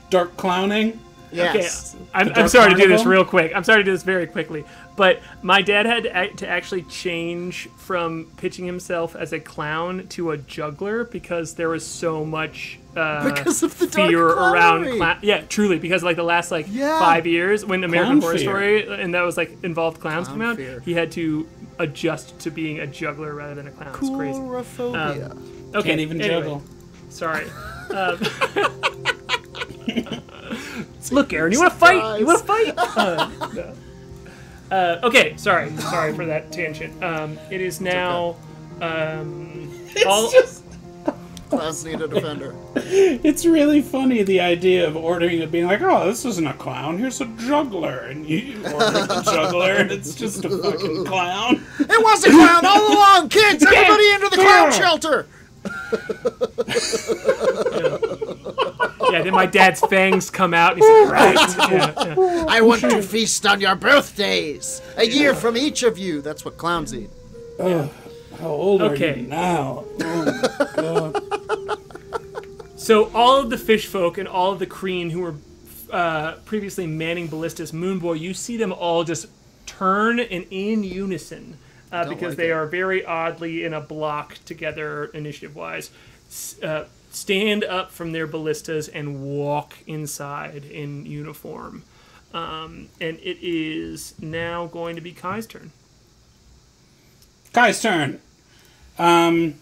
Dark clowning? Yes. Okay, I'm sorry to do this real quick. I'm sorry to do this very quickly. But my dad had to actually change from pitching himself as a clown to a juggler because there was so much because of the fear dark around yeah, truly, because like the last 5 years when American Horror Story and that was like involved clowns came out, he had to adjust to being a juggler rather than a clown. It's crazy. Coulrophobia. Okay, Can't even juggle. Sorry. Look, Aaron, you want to fight? You want to fight? No. Okay, sorry for that tangent. It is now. Clowns need a defender. It's really funny, the idea of ordering it, being like, oh, this isn't a clown, here's a juggler. And you order the juggler, and it's just a fucking clown. It was a clown all along, kids! Everybody into the clown shelter! Yeah, then my dad's fangs come out, and he's like, right. Yeah. I want to feast on your birthdays! A year from each of you! That's what clowns eat. How old are you now? Oh, God. So all of the fish folk and all of the Kreen who were previously manning ballistas, Moonboy, you see them all just turn and in unison because they are very oddly in a block together initiative-wise. Stand up from their ballistas and walk inside in uniform. And it is now going to be K.A.I.'s turn. K.A.I.'s turn. How's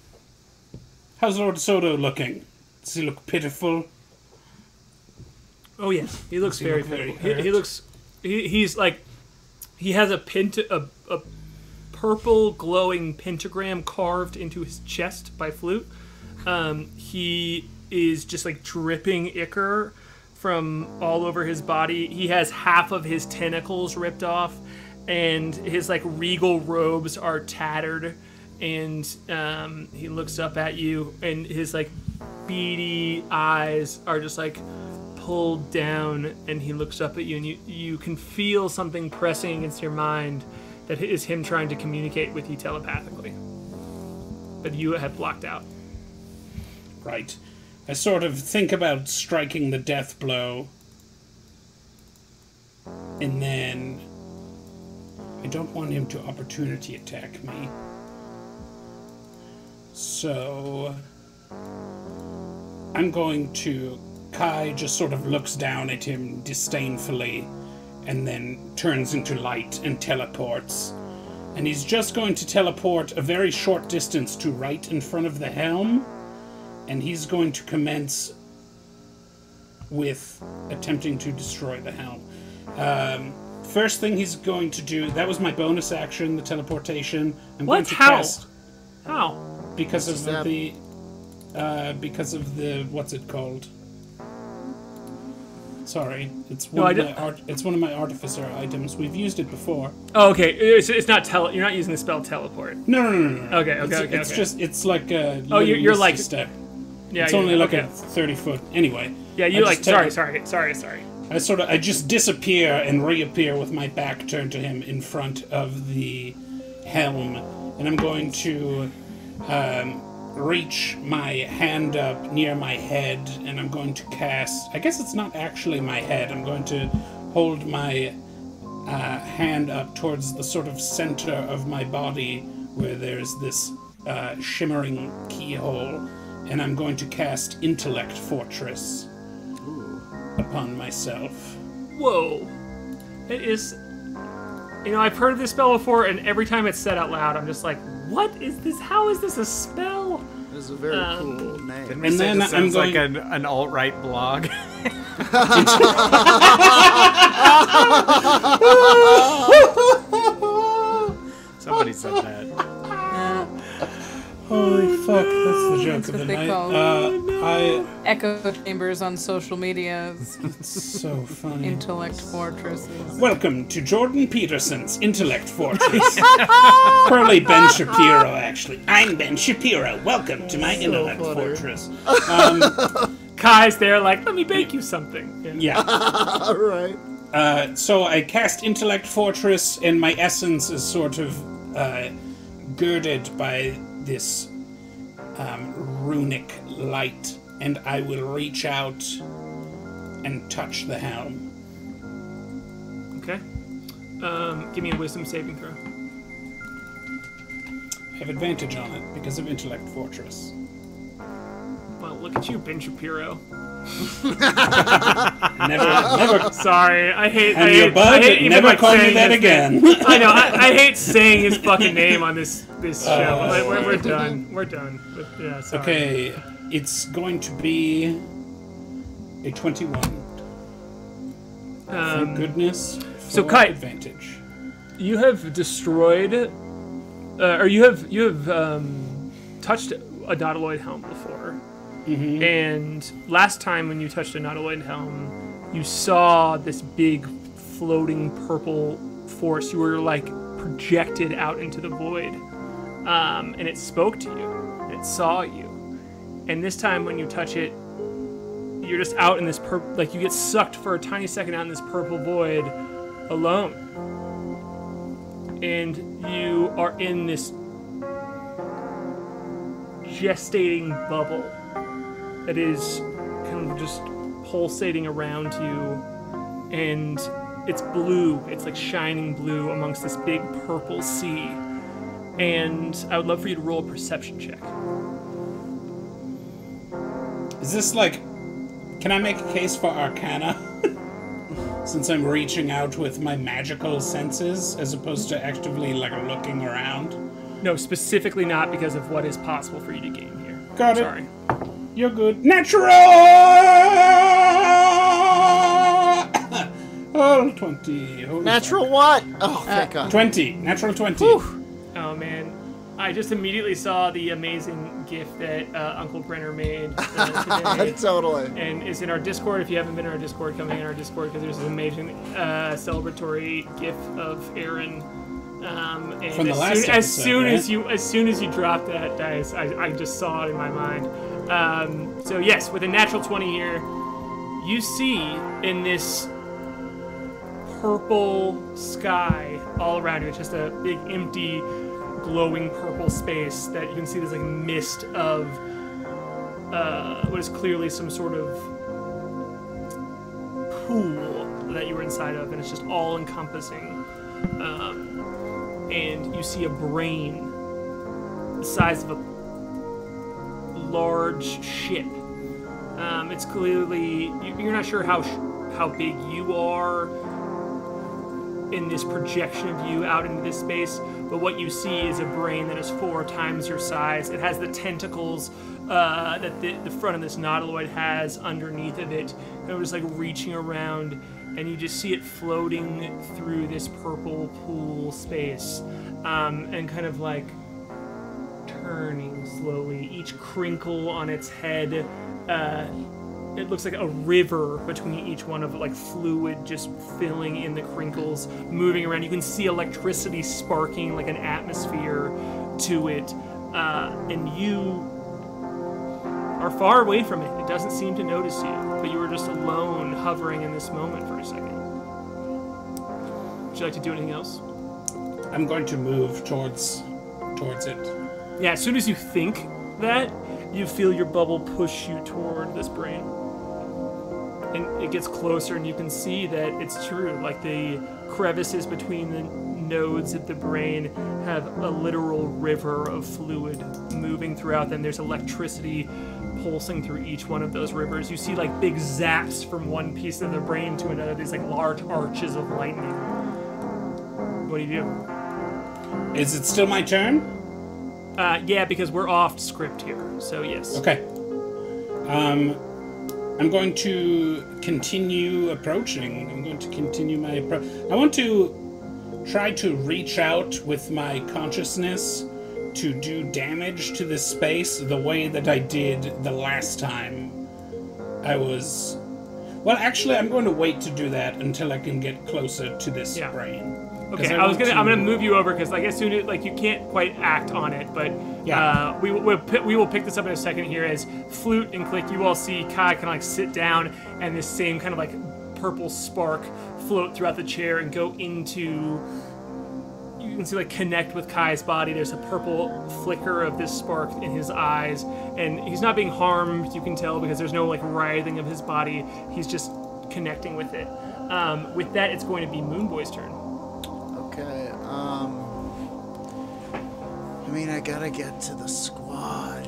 Lord Soto looking? Does he look pitiful? Oh yes, he looks very pitiful. He looks. He's like. He has a purple glowing pentagram carved into his chest by Flute. He is just like dripping ichor from all over his body. He has half of his tentacles ripped off, and his like regal robes are tattered. And he looks up at you, and his like beady eyes are just like pulled down, and he looks up at you, and you can feel something pressing against your mind that is him trying to communicate with you telepathically, but you have blocked out. Right. I sort of think about striking the death blow, and then I don't want him to opportunity attack me. So I'm going to... K.A.I. just sort of looks down at him disdainfully and then turns into light and teleports. And he's just going to teleport a very short distance to right in front of the helm, and he's going to commence with attempting to destroy the helm. First thing he's going to do... That was my bonus action, the teleportation. I'm going to cast... How? Because of the what's it called? Sorry, it's one of my Artificer items. We've used it before. Oh, okay. It's not you're not using the spell teleport. No. Okay. It's just it's like a you're like step. Yeah, it's only like a 30-foot. Anyway. Yeah, you like sorry. I just disappear and reappear with my back turned to him in front of the helm, and I'm going to reach my hand up near my head, and I'm going to cast... I guess it's not actually my head. I'm going to hold my hand up towards the sort of center of my body where there's this shimmering keyhole, and I'm going to cast Intellect Fortress upon myself. Whoa. It is... You know, I've heard of this spell before, and every time it's said out loud, I'm just like, what is this? How is this a spell? This is a very cool name. And then I'm going... like an alt-right blog. Somebody said that. Holy fuck, that's the joke of the night. echo chambers on social media. So funny. Intellect fortresses. Welcome to Jordan Peterson's Intellect Fortress. Probably Ben Shapiro, actually. I'm Ben Shapiro. Welcome to my Intellect Fortress. K.A.I's there like, let me bake you something. Yeah. All right. So I cast Intellect Fortress, and my essence is sort of girded by this runic light, and I will reach out and touch the helm. Okay. Give me a wisdom saving throw. I have advantage on it because of Intellect Fortress. Well, look at you, Ben Shapiro. Never. Sorry, I hate. And I your hate, bud, I hate even, never like, call me saying that his again. name. I know. I hate saying his fucking name on this show. Like, we're done. We're done. Yeah. Sorry. Okay, it's going to be a 21. Thank goodness. So, for Kai, advantage. You have destroyed, or you have touched a Nautiloid helm before. Mm-hmm. And last time when you touched a Nautiloid helm, you saw this big floating purple force. You were like projected out into the void, and it spoke to you. And it saw you. And this time when you touch it, you're just out in this like you get sucked for a tiny second out in this purple void, alone. And you are in this gestating bubble that is kind of just pulsating around you, and it's blue. It's like shining blue amongst this big purple sea. And I would love for you to roll a perception check. Is this like... Can I make a case for Arcana? Since I'm reaching out with my magical senses, as opposed to actively, like, looking around? No, specifically not because of what is possible for you to gain here. Got it. Sorry. You're good. Natural! Oh, 20. Holy Natural fuck. what? Oh, thank God. 20. Natural 20. Oh man, I just immediately saw the amazing GIF that Uncle Brenner made today. Totally. And it's in our Discord. If you haven't been in our Discord, come hang in our Discord because there's an amazing celebratory GIF of Aaron. And From the last as episode, soon right? as soon as you dropped that dice, I just saw it in my mind. So yes, with a natural 20 here, you see in this purple sky all around you. It's just a big empty, glowing purple space that you can see. There's like a mist of what is clearly some sort of pool that you were inside of, and it's just all encompassing. And you see a brain the size of a large ship. It's clearly, you're not sure how big you are in this projection of you out into this space, but what you see is a brain that is 4 times your size. It has the tentacles that the front of this Nautiloid has underneath of it, and it was like reaching around, and you just see it floating through this purple pool space, and kind of like turning slowly. Each crinkle on its head, it looks like a river between each one of like fluid just filling in the crinkles, moving around. You can see electricity sparking like an atmosphere to it, and you are far away from it. It doesn't seem to notice you, but you are just alone, hovering in this moment for a second. Would you like to do anything else? I'm going to move towards it. Yeah, as soon as you think that, you feel your bubble push you toward this brain. And it gets closer, and you can see that it's true. Like, the crevices between the nodes of the brain have a literal river of fluid moving throughout them. There's electricity pulsing through each one of those rivers. You see, like, big zaps from one piece of the brain to another. These, like, large arches of lightning. What do you do? Is it still my turn? Yeah, because we're off script here, so yes. Okay. I'm going to continue approaching. I'm going to continue my approach. I want to try to reach out with my consciousness to do damage to this space the way that I did the last time I was... Well, actually, I'm going to wait to do that until I can get closer to this brain. Okay, I'm gonna move you over because as soon as you can't quite act on it, but we will pick this up in a second here as Flute and Klik. You all see K.A.I kind of sit down and this same kind of purple spark float throughout the chair and go into. You can see connect with K.A.I.'s body. There's a purple flicker of this spark in his eyes, and he's not being harmed. You can tell because there's no writhing of his body. He's just connecting with it. With that, it's going to be Moonboy's turn. Okay, I mean, I gotta get to the squad.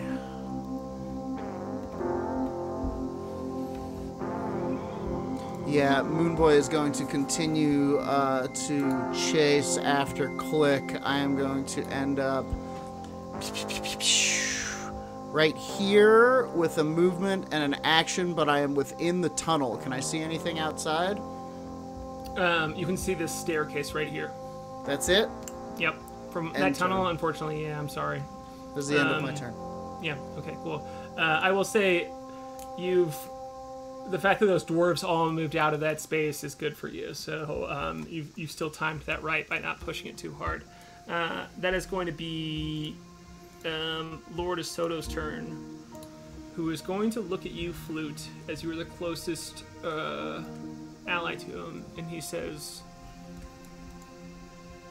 Yeah, Moonboy is going to continue to chase after Klik. I am going to end up right here with a movement and an action, but I am within the tunnel. Can I see anything outside? You can see this staircase right here. That's it? Yep. From End that tunnel, turn. unfortunately, yeah, I'm sorry. This is the end of my turn. Yeah, okay, cool. I will say the fact that those dwarves all moved out of that space is good for you, so you've still timed that right by not pushing it too hard. That is going to be Lord Soto's turn, who is going to look at you, Flute, as you were the closest ally to him, and he says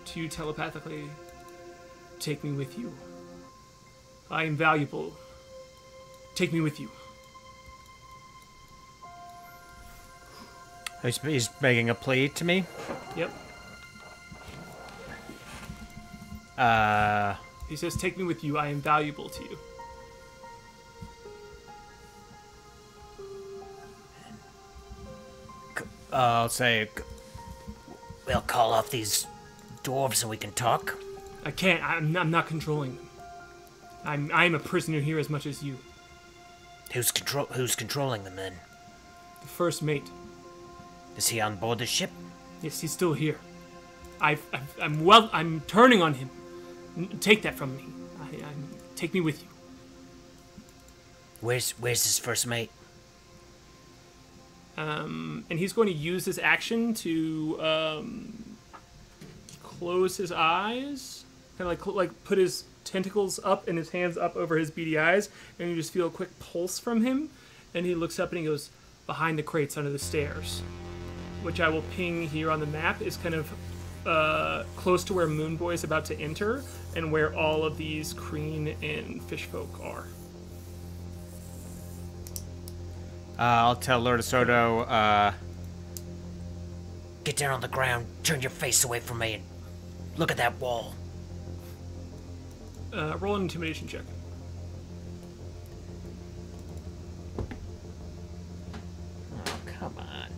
to you telepathically, "Take me with you. I am valuable. Take me with you." He's making a plea to me. Yep. He says, "Take me with you. I am valuable to you." I'll say, We'll call off these dwarves and we can talk. I can't. I'm not controlling them. I'm a prisoner here as much as you. Who's controlling them then? The first mate. Is he on board the ship? Yes, he's still here. I'm turning on him. Take that from me. Take me with you. Where's his first mate? And he's going to use his action to close his eyes, kind of like put his tentacles up and his hands up over his beady eyes, and you just feel a quick pulse from him, and he looks up and he goes, "Behind the crates under the stairs," which I will ping here on the map is kind of close to where Moonboy is about to enter and where all of these Kreen and fishfolk are. I'll tell Lord Soto, Get down on the ground, turn your face away from me, and look at that wall. Roll an intimidation check. oh, come on.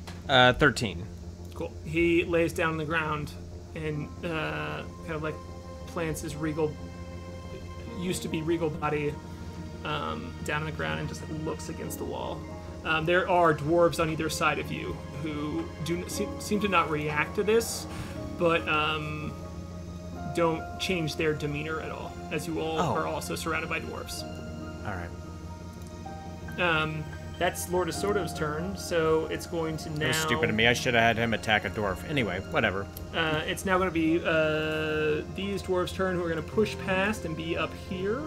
13. Cool. He lays down on the ground and kind of plants his used to be regal body down on the ground and just looks against the wall. There are dwarves on either side of you who seem to not react to this, but don't change their demeanor at all, as you all are also surrounded by dwarves. All right. That's Lord Soto's turn, so it's going to now... That was stupid of me. I should have had him attack a dwarf. Anyway, whatever. It's now going to be these dwarves' turn, who are going to push past and be up here.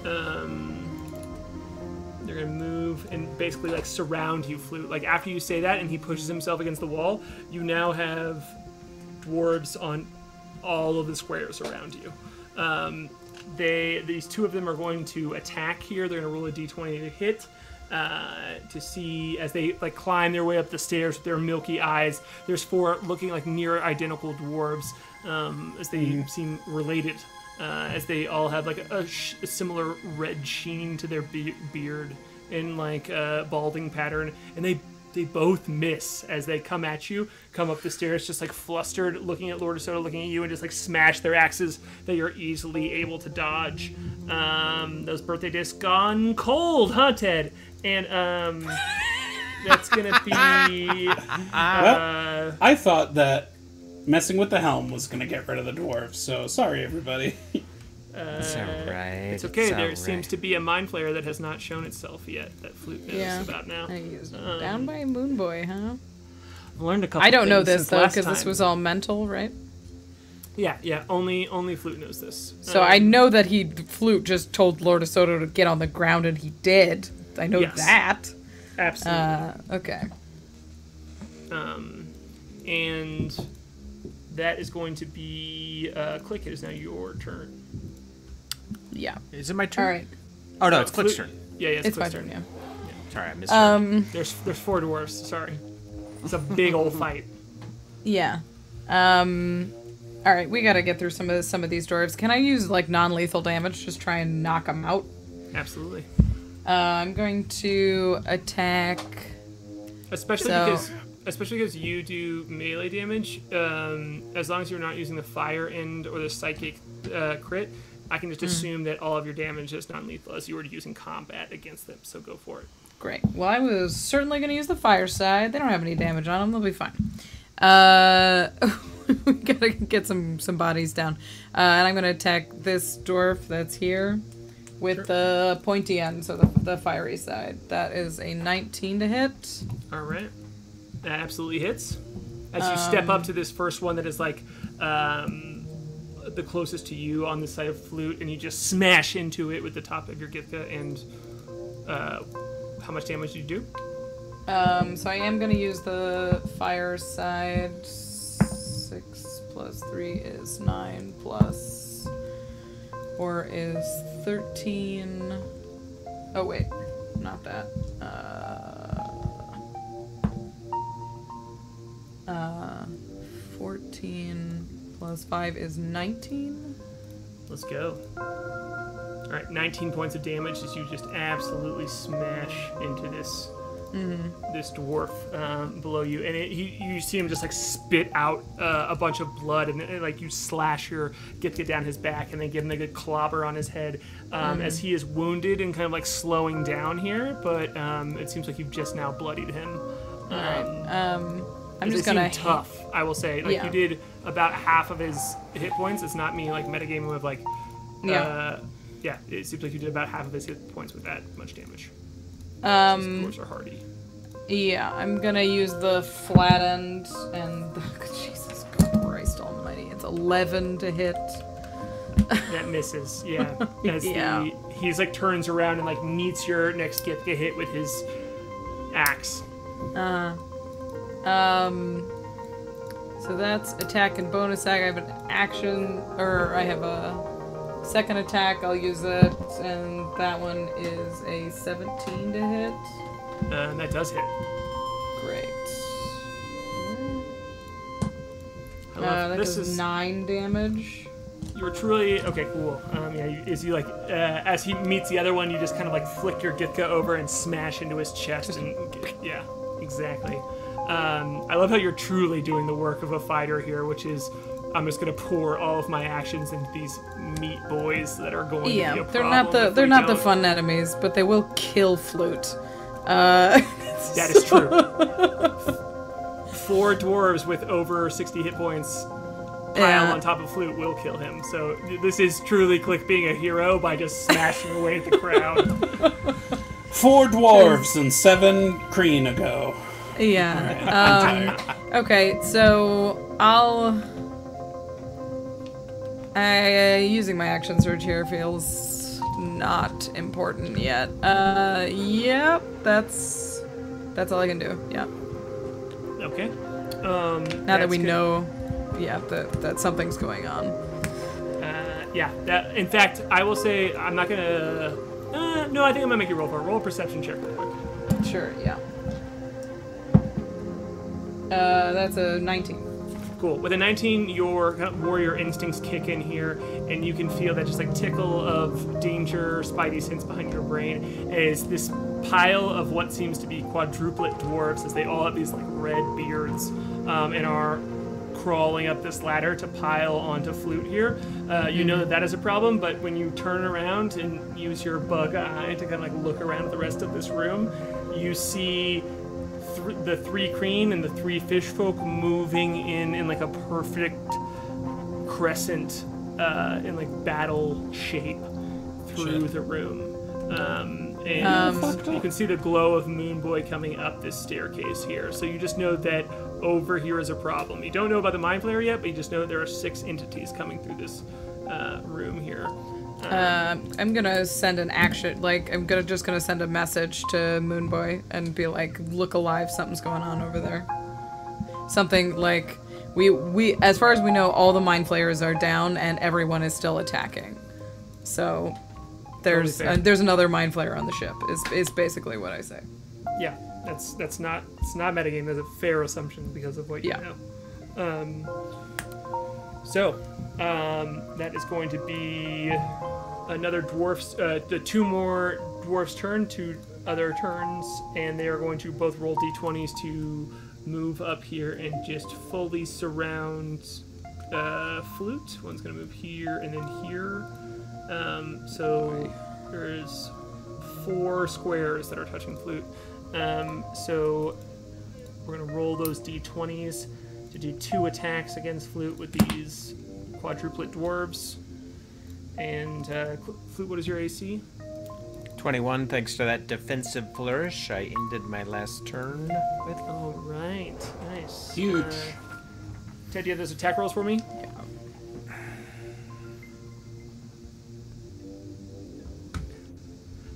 They're going to move and basically surround you, Flute. After you say that and he pushes himself against the wall, you now have dwarves on all of the squares around you. These two of them are going to attack here. They're going to roll a d20 to hit. To see as they climb their way up the stairs with their milky eyes. There's four looking like near identical dwarves as they seem related, as they all have a similar red sheen to their beard in a balding pattern, and they both miss as they come at you, come up the stairs just flustered, looking at Lord Soto, looking at you, and just smash their axes that you're easily able to dodge. Those birthday discs gone cold, huh, Ted? And that's gonna be. Well, I thought that messing with the helm was gonna get rid of the dwarves. So sorry, everybody. It's alright. It's okay. There seems to be a Mind Flayer that has not shown itself yet. That Flute knows about now. Down by Moonboy, huh? I've learned a couple. I don't know things this since though, last because this time. was all mental, right? Yeah. Only Flute knows this. So I know that Flute just told Lord of Soto to get on the ground, and he did. I know that. Absolutely. Okay. And that is going to be Klik. It is now your turn. Yeah. Is it my turn? All right. Oh no, it's Klik's turn. Yeah, It's my Klik's turn. Yeah. Sorry, I missed her. There's 4 dwarves. Sorry, it's a big old fight. Yeah. All right, we gotta get through some of these dwarves. Can I use like non-lethal damage? Just try and knock them out. Absolutely. I'm going to attack. Especially because you do melee damage. As long as you're not using the fire end or the psychic crit, I can just assume that all of your damage is non-lethal as you were using combat against them. So go for it. Great. Well, I was certainly going to use the fire side. They don't have any damage on them. They'll be fine. We gotta get some bodies down. And I'm going to attack this dwarf that's here with the pointy end, so the fiery side. That is a 19 to hit. All right. That absolutely hits. As you step up to this first one that is like the closest to you on the side of Flute, and you just smash into it with the top of your Githka, and how much damage do you do? So I am going to use the fire side. 6 plus 3 is 9 plus 4 is 13. Oh wait, not that. 14 plus 5 is 19. Let's go. All right, 19 points of damage as you just absolutely smash into this this dwarf below you, and you see him just like spit out a bunch of blood, and like you slash your Githka down his back, and then give him a good clobber on his head as he is wounded and kind of like slowing down here, but it seems like you've just now bloodied him. All right. I'm just gonna gonna tough. I will say, like you did about half of his hit points. It's not me like metagaming with like, yeah. It seems like you did about half of his hit points with that much damage. Dwarves are hardy. Yeah, I'm gonna use the flat end and Jesus Christ Almighty, it's 11 to hit. That misses. Yeah. As he's like turns around and like meets your next Githka hit with his axe. So that's attack and bonus attack. I have an action, or I have a second attack. I'll use it, and that one is a 17 to hit. That does hit. Great. That is 9 damage. You were truly okay. Cool. Is you like as he meets the other one, you just kind of like flick your Githka over and smash into his chest, and yeah, exactly. I love how you're truly doing the work of a fighter here, which is I'm just gonna pour all of my actions into these meat boys that are going to be a problem. They're not the fun enemies, but they will kill Flute. That is true. 4 dwarves with over 60 hit points pile on top of Flute will kill him. So this is truly Klik being a hero by just smashing away at the crowd. 4 dwarves and 7 Kreen ago. Yeah. Okay, so using my action surge here feels not important yet. Yep, that's all I can do. Yeah. Okay. Now that we know, that something's going on. In fact, I will say I'm not gonna. No, I think I'm gonna make you roll a perception check real quick. Sure. Yeah. That's a 19. Cool. With a 19, your kind of warrior instincts kick in here, and you can feel that just like tickle of danger, spidey sense behind your brain as this pile of what seems to be quadruplet dwarves, as they all have these like red beards, and are crawling up this ladder to pile onto Flute here. You know that is a problem, but when you turn around and use your bug eye to kind of like look around at the rest of this room, you see the 3 Kreen and the 3 fish folk moving in like a perfect crescent in like battle shape through the room. And you can see the glow of Moonboy coming up this staircase here. So you just know that over here is a problem. You don't know about the Mind Flayer yet, but you just know there are 6 entities coming through this room here. I'm gonna send an action, like, just gonna send a message to Moonboy and be like, look alive, something's going on over there. Something like, we as far as we know, all the Mind Flayers are down and everyone is still attacking. So, there's another Mind Flayer on the ship, is basically what I say. Yeah, it's not metagame, that's a fair assumption because of what you know. That is going to be another dwarf's, the 2 more dwarfs' turn, 2 other turns, and they are going to both roll d20s to move up here and just fully surround Flute. One's going to move here and then here. So there's 4 squares that are touching Flute. So we're going to roll those d20s to do 2 attacks against Flute with these quadruplet dwarves. And Flute, what is your AC? 21, thanks to that defensive flourish I ended my last turn with. All right, nice. Huge. Ted, do you have those attack rolls for me? Yeah.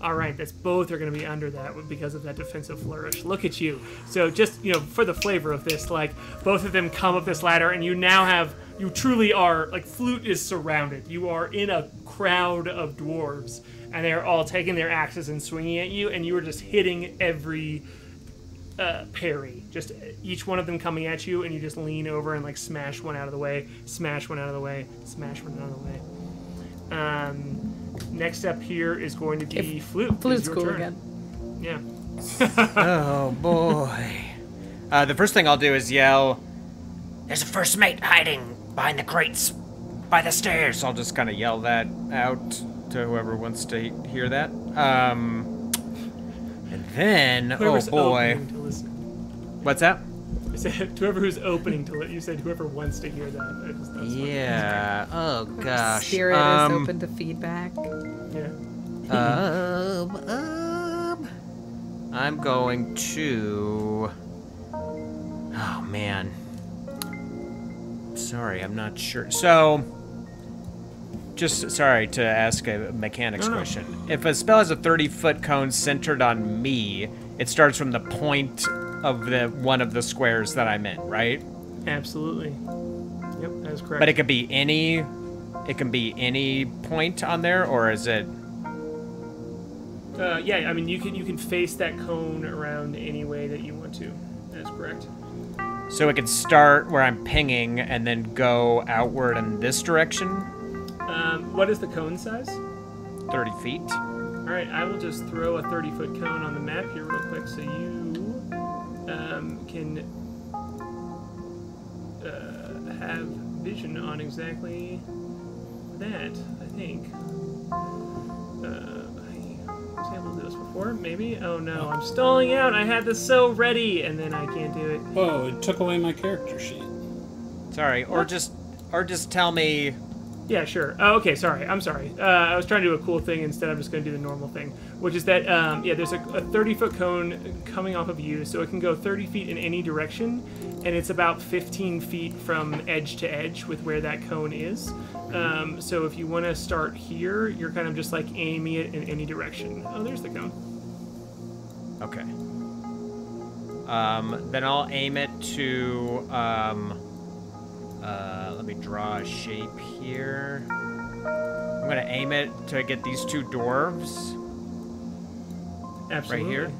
All right, that's both are going to be under that because of that defensive flourish. Look at you. So just, for the flavor of this, like, both of them come up this ladder, and you truly are, like, Flute is surrounded. You are in a crowd of dwarves, and they're all taking their axes and swinging at you, and you are just hitting every parry. Just each one of them coming at you, and you just lean over and, like, smash one out of the way, smash one out of the way, smash one out of the way. Next up here is going to be Flute. Flute's cool again. Yeah. Oh, boy. The first thing I'll do is yell, There's a first mate hiding behind the crates by the stairs. I'll just kind of yell that out to whoever wants to hear that. And then, Whoever's oh boy. opening to listen. What's that? I said whoever who's opening to it. You said whoever wants to hear that. That's Yeah. Oh gosh. Spirit is open to feedback. Yeah. I'm going to. Oh man. Sorry, I'm not sure. So, just sorry to ask a mechanics question. If a spell has a 30-foot cone centered on me, it starts from the point of the one of the squares that I'm in, right? Absolutely. Yep, that is correct. But it could be any. It can be any point on there, or is it? Yeah, I mean you can face that cone around any way that you want to. That's correct. So it could start where I'm pinging and then go outward in this direction. What is the cone size? 30 feet. All right, I will just throw a 30-foot cone on the map here real quick, so you can have vision on exactly that. I think. I was able to do this before, maybe. Oh no, I'm stalling out. I had this so ready, and then I can't do it. Oh, it took away my character sheet. Sorry, or just tell me. Yeah, sure. Oh, okay, sorry. I'm sorry. I was trying to do a cool thing instead. I'm just going to do the normal thing, which is that, yeah, there's a 30-foot cone coming off of you, so it can go 30 feet in any direction, and it's about 15 feet from edge to edge with where that cone is. So if you want to start here, you're kind of just like aiming it in any direction. Oh, there's the cone. Okay. Then I'll aim it to. Let me draw a shape here. I'm gonna aim it to get these 2 dwarves. Absolutely. Right here.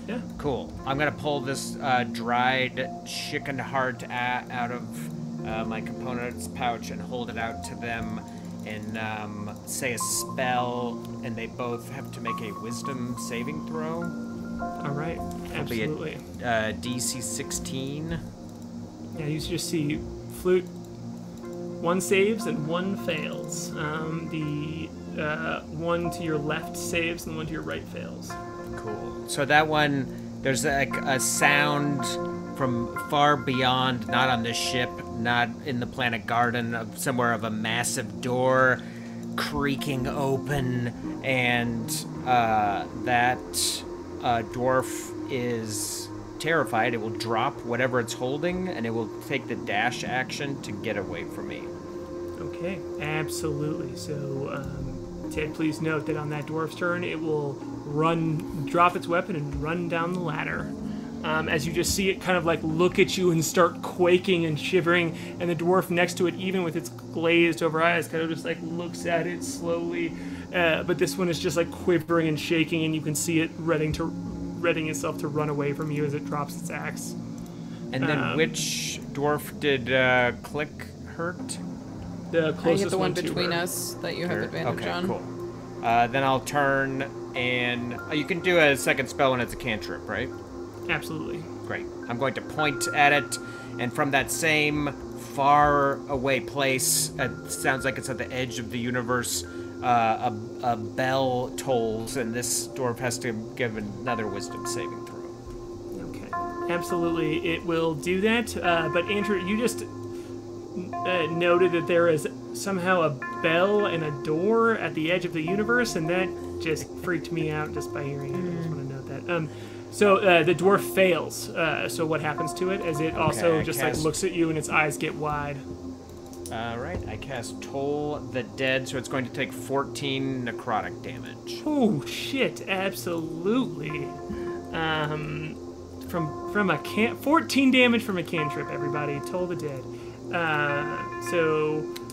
Yeah. Cool. I'm gonna pull this dried chicken heart out of my component's pouch and hold it out to them and say a spell, and they both have to make a wisdom saving throw. All right. Absolutely. It'll be a DC 16. Yeah, you just see Flute. 1 saves and 1 fails. The one to your left saves and the one to your right fails. Cool. So that one, there's like a sound from far beyond, not on this ship, not in the planet garden, somewhere of a massive door creaking open, and that dwarf is terrified. It will drop whatever it's holding, and it will take the dash action to get away from me. Okay, absolutely. So, Ted, please note that on that dwarf's turn, it will drop its weapon and run down the ladder. As you just see it kind of like look at you and start quaking and shivering, and the dwarf next to it, even with its glazed over eyes, kind of just like looks at it slowly. But this one is just like quivering and shaking, and you can see it readying itself to run away from you as it drops its axe. And then which dwarf did Klik hurt? The I closest hit the one to between her. us that you have advantage Okay, on. cool. Then I'll turn, and you can do a second spell when it's a cantrip, right? Absolutely. Great. I'm going to point at it, and from that same far away place, it sounds like it's at the edge of the universe, a bell tolls, and this dwarf has to give another wisdom saving throw. Okay. Absolutely, it will do that. But Andrew, you just noted that there is somehow a bell and a door at the edge of the universe, and that just freaked me out just by hearing it. I just want to note that. So the dwarf fails. So what happens to it? As it also just like looks at you and its eyes get wide. All right, I cast Toll the Dead, so it's going to take 14 necrotic damage. Oh shit! Absolutely. From a 14 damage from a cantrip. Everybody, Toll the Dead.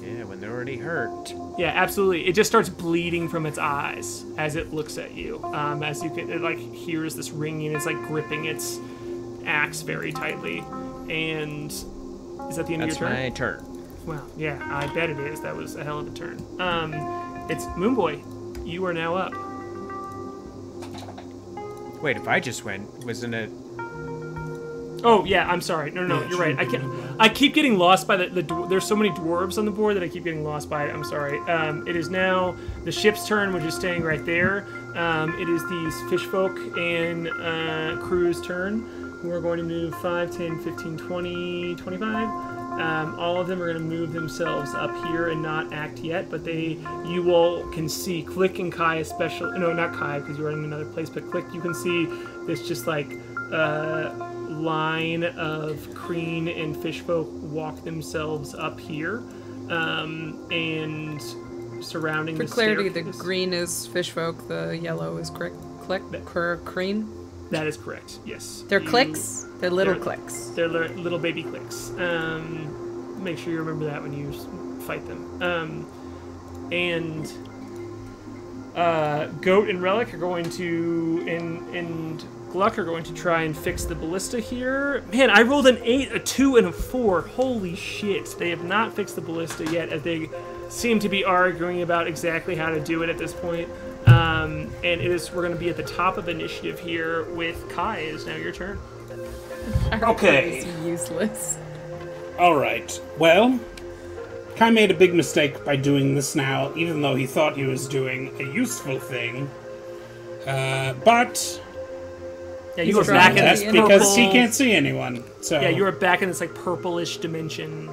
Yeah, when they're already hurt. Yeah, absolutely. It just starts bleeding from its eyes as it looks at you. As you can, it like hears this ringing. It's like gripping its axe very tightly. And is that the end of your turn? That's my turn. Wow. Yeah, I bet it is. That was a hell of a turn. It's Moonboy. You are now up. Wait, if I just went, wasn't it? Oh yeah, I'm sorry. No, you're right. I keep getting lost by the there's so many dwarves on the board that I keep getting lost by it. I'm sorry. It is now the ship's turn, which is staying right there. It is these fishfolk and crew's turn, who are going to move 5, 10, 15, 20, 25. All of them are going to move themselves up here and not act yet, but you all can see Klik and K.A.I. especially. No, not K.A.I. because you're in another place, but Klik, you can see this just like line of Kreen and fishfolk walk themselves up here, and surrounding For the clarity, staircase. the green is fishfolk, the yellow is Kreen. That is correct. Yes. They're clicks. They're little clicks. They're little baby clicks. Make sure you remember that when you fight them. And Goat and Relic are going to and Gluck are going to try and fix the ballista here. Man, I rolled an 8, a 2, and a 4. Holy shit. They have not fixed the ballista yet, as they seem to be arguing about exactly how to do it at this point. And we're going to be at the top of initiative here with K.A.I. It's now your turn. Okay. It's useless. All right. Well, K.A.I. made a big mistake by doing this now, even though he thought he was doing a useful thing. But Yeah, you are back in that's this because purple, he can't see anyone. So yeah, you are back in this like purplish dimension,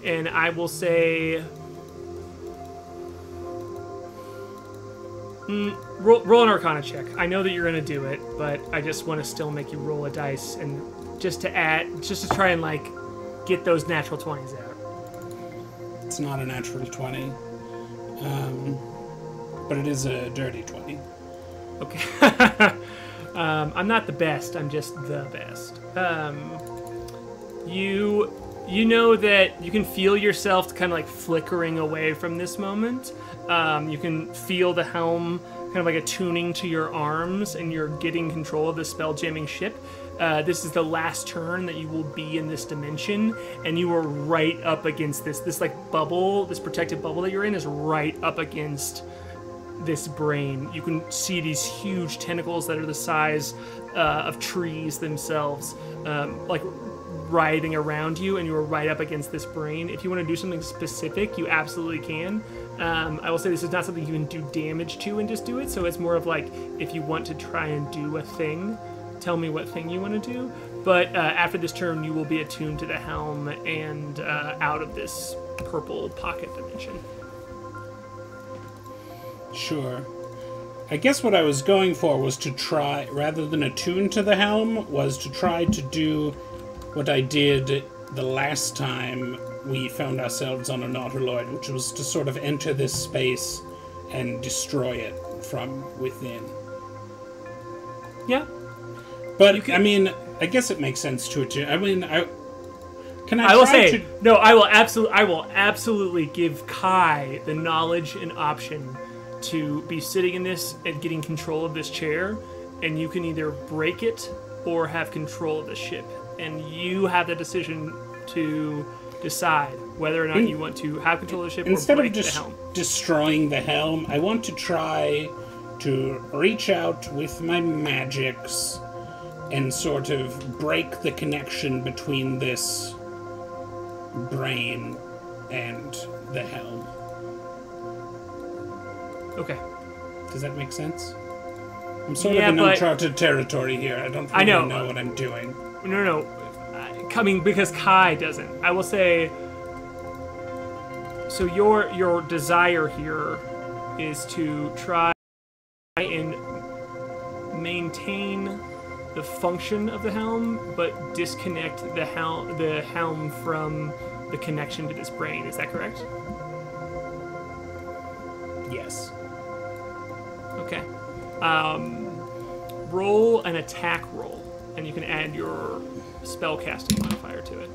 and I will say, roll an Arcana check. I know that you're gonna do it, but I just want to still make you roll a dice, and just to try and like get those natural 20s out. it's not a natural 20, but it is a dirty 20. Okay. I'm not the best. I'm just the best. You know that you can feel yourself kind of like flickering away from this moment. You can feel the helm kind of like attuning to your arms, and you're getting control of the spell-jamming ship. This is the last turn that you will be in this dimension, and you are right up against this like bubble, this protective bubble that you're in is right up against this brain. You can see these huge tentacles that are the size of trees themselves, like writhing around you, and you are right up against this brain. If you want to do something specific, you absolutely can. I will say this is not something you can do damage to and just do it, so it's more of like if you want to try and do a thing, tell me what thing you want to do. But after this turn, you will be attuned to the helm and out of this purple pocket dimension. Sure. I guess what I was going for was to try, rather than attune to the helm, was to try to do what I did the last time we found ourselves on a Nautiloid, which was to sort of enter this space and destroy it from within. Yeah. But, I mean, I guess it makes sense to attune. I mean, I will absolutely give Kai the knowledge and option to be sitting in this and getting control of this chair, and you can either break it or have control of the ship. And you have the decision to decide whether or not you want to have control of the ship or break the helm. Instead of destroying the helm, I want to try to reach out with my magics and sort of break the connection between this brain and the helm. Okay. Does that make sense? I'm sort of in uncharted territory here. I don't really know what I'm doing. No. Coming because Kai doesn't. I will say. So your desire here is to try and maintain the function of the helm, but disconnect the helm from the connection to this brain. Is that correct? Yes. Okay. Roll an attack roll, and you can add your spellcasting modifier to it.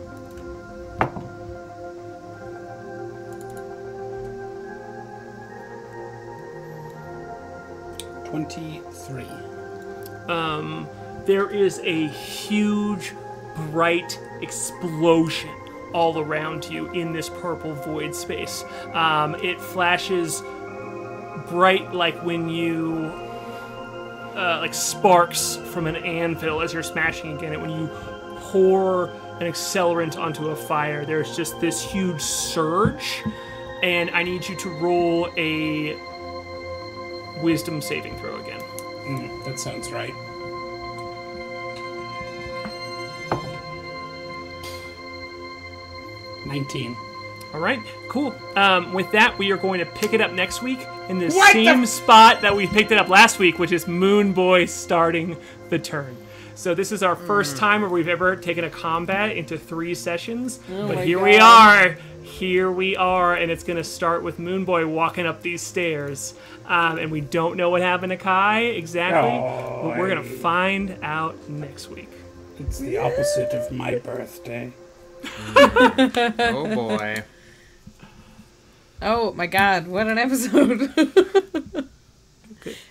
There is a huge, bright explosion all around you in this purple void space. It flashes bright like when you like sparks from an anvil as you're smashing against it. When you pour an accelerant onto a fire, there's just this huge surge, and I need you to roll a wisdom saving throw again. That sounds right. $19. All right, cool. With that, we are going to pick it up next week in the same spot that we picked it up last week, which is Moonboy starting the turn. So this is our first time where we've ever taken a combat into 3 sessions. But here we are. Here we are, and it's going to start with Moonboy walking up these stairs. And we don't know what happened to Kai exactly, but we're going to find out next week. It's the opposite of my birthday. Oh boy. Oh my god, what an episode.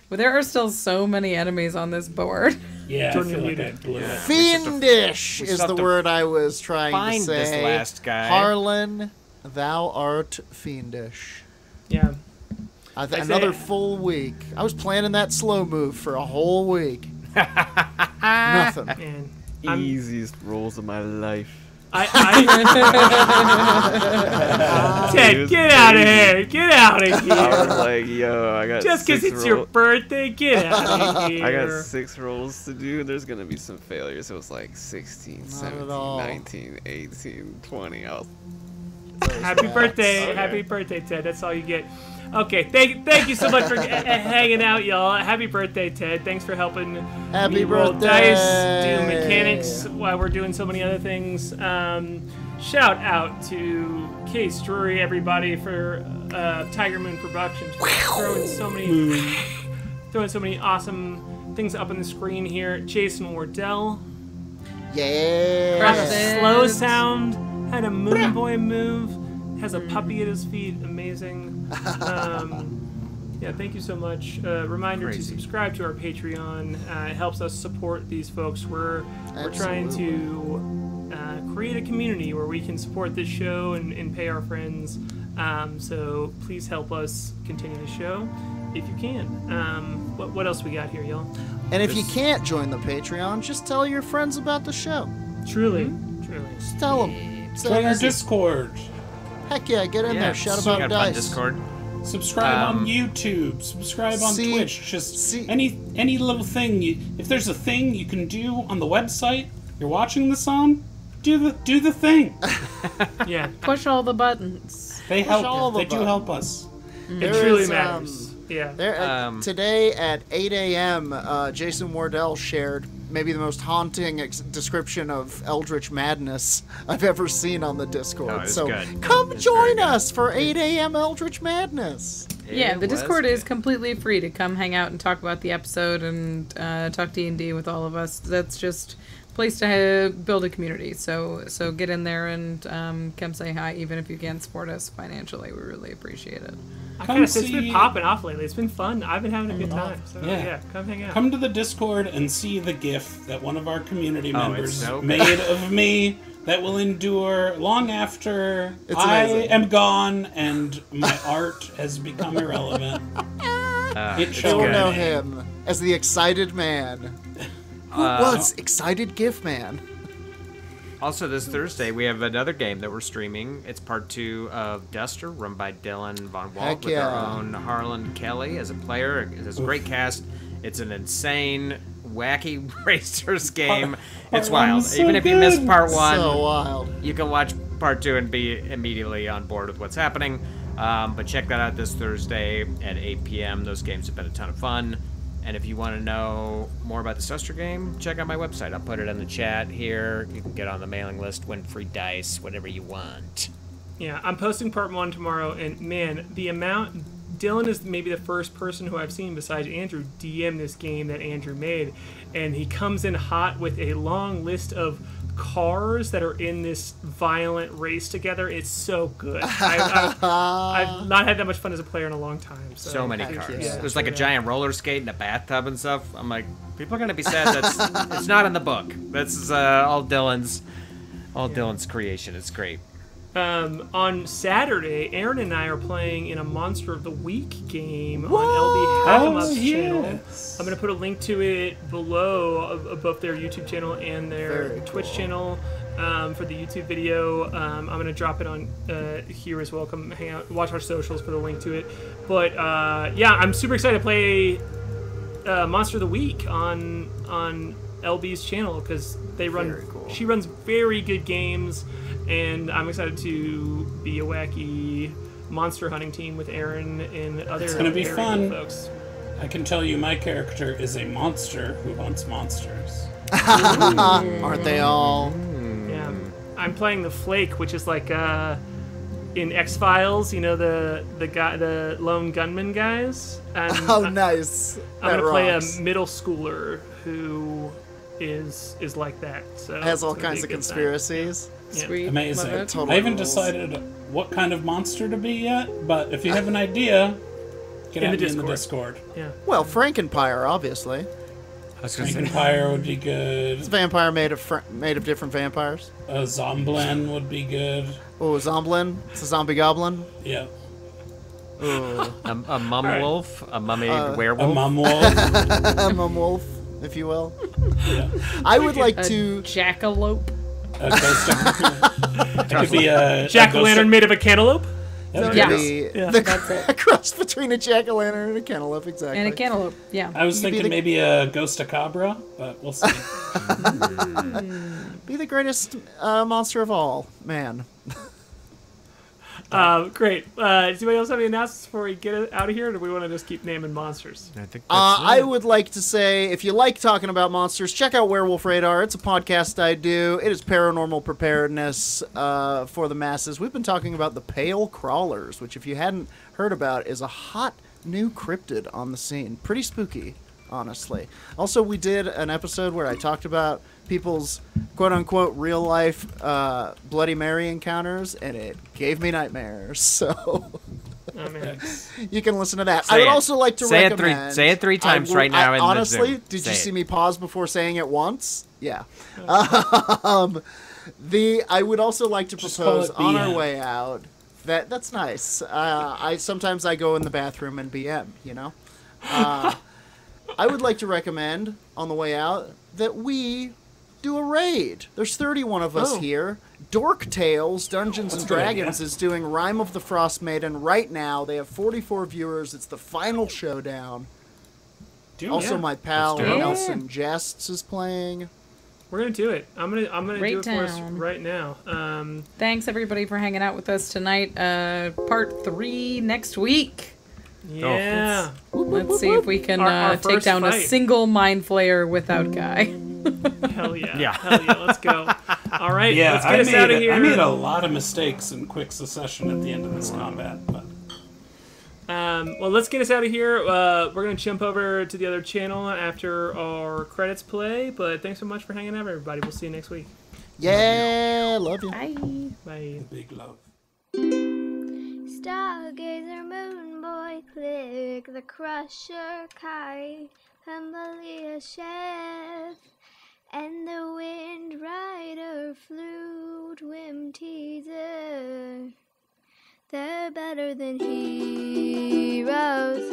But there are still so many enemies on this board. Yeah, I feel like I blew it. Fiendish is the word I was trying to say. Find this last guy. Harlan, thou art fiendish. Yeah. Another full week. I was planning that slow move for a whole week. Nothing. Man, Easiest rolls of my life. Ted, get out of here! Get out of here! I was like, yo, I got just because it's your birthday, get out of here! I got 6 rolls to do. There's gonna be some failures. So it was like 16, 17, 19, 18, 20. Happy birthday, happy birthday, Ted. That's all you get. Okay, thank you so much for hanging out, y'all. Happy birthday, Ted. Thanks for helping me roll dice, do mechanics while we're doing so many other things. Shout out to Case Drury, everybody, for Tiger Moon Productions for throwing so many awesome things up on the screen here. Jason Wardell. Yeah. Had a slow sound. Had a Moonboy move. Has a puppy at his feet. Amazing. Yeah, thank you so much. Reminder to subscribe to our Patreon. It helps us support these folks. We're trying to create a community where we can support this show and pay our friends. So please help us continue the show if you can. What else we got here, y'all? And if you can't join the Patreon, just tell your friends about the show. Truly. Just tell them. Join our Discord. Heck yeah, get in there. Shout about dice. Discord. Subscribe on YouTube. Subscribe on Twitch. Just any little thing. If there's a thing you can do on the website, You're watching this on? Do the thing. Yeah, Push all the buttons. They all help. the They do help us. it truly matters. Yeah. Today at 8 a.m., Jason Wardell shared maybe the most haunting description of Eldritch Madness I've ever seen on the Discord. Oh, it's so good. come It's join very us for 8 a.m. Eldritch Madness. Yeah, the It was Discord is good. completely free to come hang out and talk about the episode and talk D&D with all of us. That's just a place to build a community. So get in there and come say hi, even if you can't support us financially. We really appreciate it. It's been popping off lately. It's been fun. I've been having a good time. So yeah, come hang out. Come to the Discord and see the GIF that one of our community members so good. made of me that will endure long after It's I amazing. am gone and my art has become irrelevant. It You'll showed know me. him as the excited man. Who was excited GIF man? Also, this Thursday, we have another game that we're streaming. It's part 2 of Duster, run by Dylan Von Walt, Heck with yeah. our own Harlan Kelly as a player. It's a great cast. It's an insane, wacky racers game. It's Part wild. one's so Even if you missed good. part 1, So wild. you can watch part 2 and be immediately on board with what's happening. But check that out this Thursday at 8 p.m. Those games have been a ton of fun. And if you want to know more about the Duster game, check out my website. I'll put it in the chat here. You can get on the mailing list, win free dice, whatever you want. Yeah, I'm posting part 1 tomorrow, and man, the amount... Dylan is maybe the first person who I've seen besides Andrew DM this game that Andrew made, and he comes in hot with a long list of cars that are in this violent race together. It's so good. I've not had that much fun as a player in a long time. So many cars. yeah. There's like a giant roller skate and a bathtub and stuff. I'm like, people are going to be sad that's it's not in the book. This is all Dylan's creation. It's great. On Saturday, Aaron and I are playing in a Monster of the Week game on LB Hackamup's channel. I'm going to put a link to it below above their YouTube channel and their Very Twitch cool. channel for the YouTube video. I'm going to drop it on here as well. Come hang out, watch our socials for the link to it. But yeah, I'm super excited to play Monster of the Week on LB's channel because they run. Very cool. She runs very good games. And I'm excited to be a wacky monster hunting team with Aaron and other It's gonna be very fun. good folks. I can tell you my character is a monster who hunts monsters. Aren't they all? Yeah, I'm playing the Flake, which is like in X-Files, you know, the lone gunman guys. And Oh, nice. I'm That gonna play a rocks. middle schooler who is like that. So Has all it's gonna be kinds a of good time. conspiracies. Yeah. Sweet. Amazing. Love it. Totally I haven't rules. decided what kind of monster to be yet, but if you have an idea, get In at the me in the Discord. Discord. Yeah. Well, Frankenpire, obviously. I was going to say, Frankenpire would be good. It's a vampire made of different vampires. A Zomblen would be good. Oh, Zomblin. It's a zombie goblin. Yeah. Ooh. a mum wolf, a mummy A werewolf. mum wolf. A mumwolf, if you will. Yeah. I would like A to. jackalope. A ghost It could be a Jack-o'-lantern made of a cantaloupe. That would Yeah. be- Be Yeah, the cross between a jack-o'-lantern and a cantaloupe, exactly. And a cantaloupe, yeah. I was You could be thinking the- maybe a ghost cabra, but we'll see. Be the greatest monster of all, man. Great. Does anybody else have any announcements before we get out of here, or do we want to just keep naming monsters? I think that's I it. would like to say, if you like talking about monsters, check out Werewolf Radar. It's a podcast I do. It is paranormal preparedness for the masses. We've been talking about the Pale Crawlers, which, if you hadn't heard about, is a hot new cryptid on the scene. Pretty spooky, honestly. Also, we did an episode where I talked about people's quote-unquote real-life Bloody Mary encounters, and it gave me nightmares. So Oh, man. you can listen to that. Say I would it. also like to Say it recommend... say it 3 times right now in the honestly, Zoom. did Say you it. see me pause before saying it once? Yeah. I would also like to Just call propose it on our BM. way out... That's nice. Sometimes I go in the bathroom and BM, you know? I would like to recommend, on the way out, that we do a raid. There's 31 of us here. Dork Tales Dungeons and That's a good idea. Dragons is doing Rime of the Frost Maiden right now. They have 44 viewers. It's the final showdown. Dude, Also, yeah. my pal Let's do it. Nelson Jests is playing. We're gonna do it. I'm gonna Right do it for us down. right now. Thanks everybody for hanging out with us tonight. Part 3 next week. Yeah. Let's see if we can Our take first down a fight. single Mind Flayer without Guy. Hell yeah. Yeah. Hell yeah. Let's go. All right. Yeah, let's get us out of here. I made a lot of mistakes in quick succession at the end of this combat, but Well, let's get us out of here. We're going to jump over to the other channel after our credits play, but thanks so much for hanging out, everybody. We'll see you next week. Yeah, love you. Bye. Bye. big love. Stargazer, Moonboy, Klik, the Crusher, K.A.I, Humblia, Chef, and the Windrider, Flute, Whimteaser. They're better than heroes.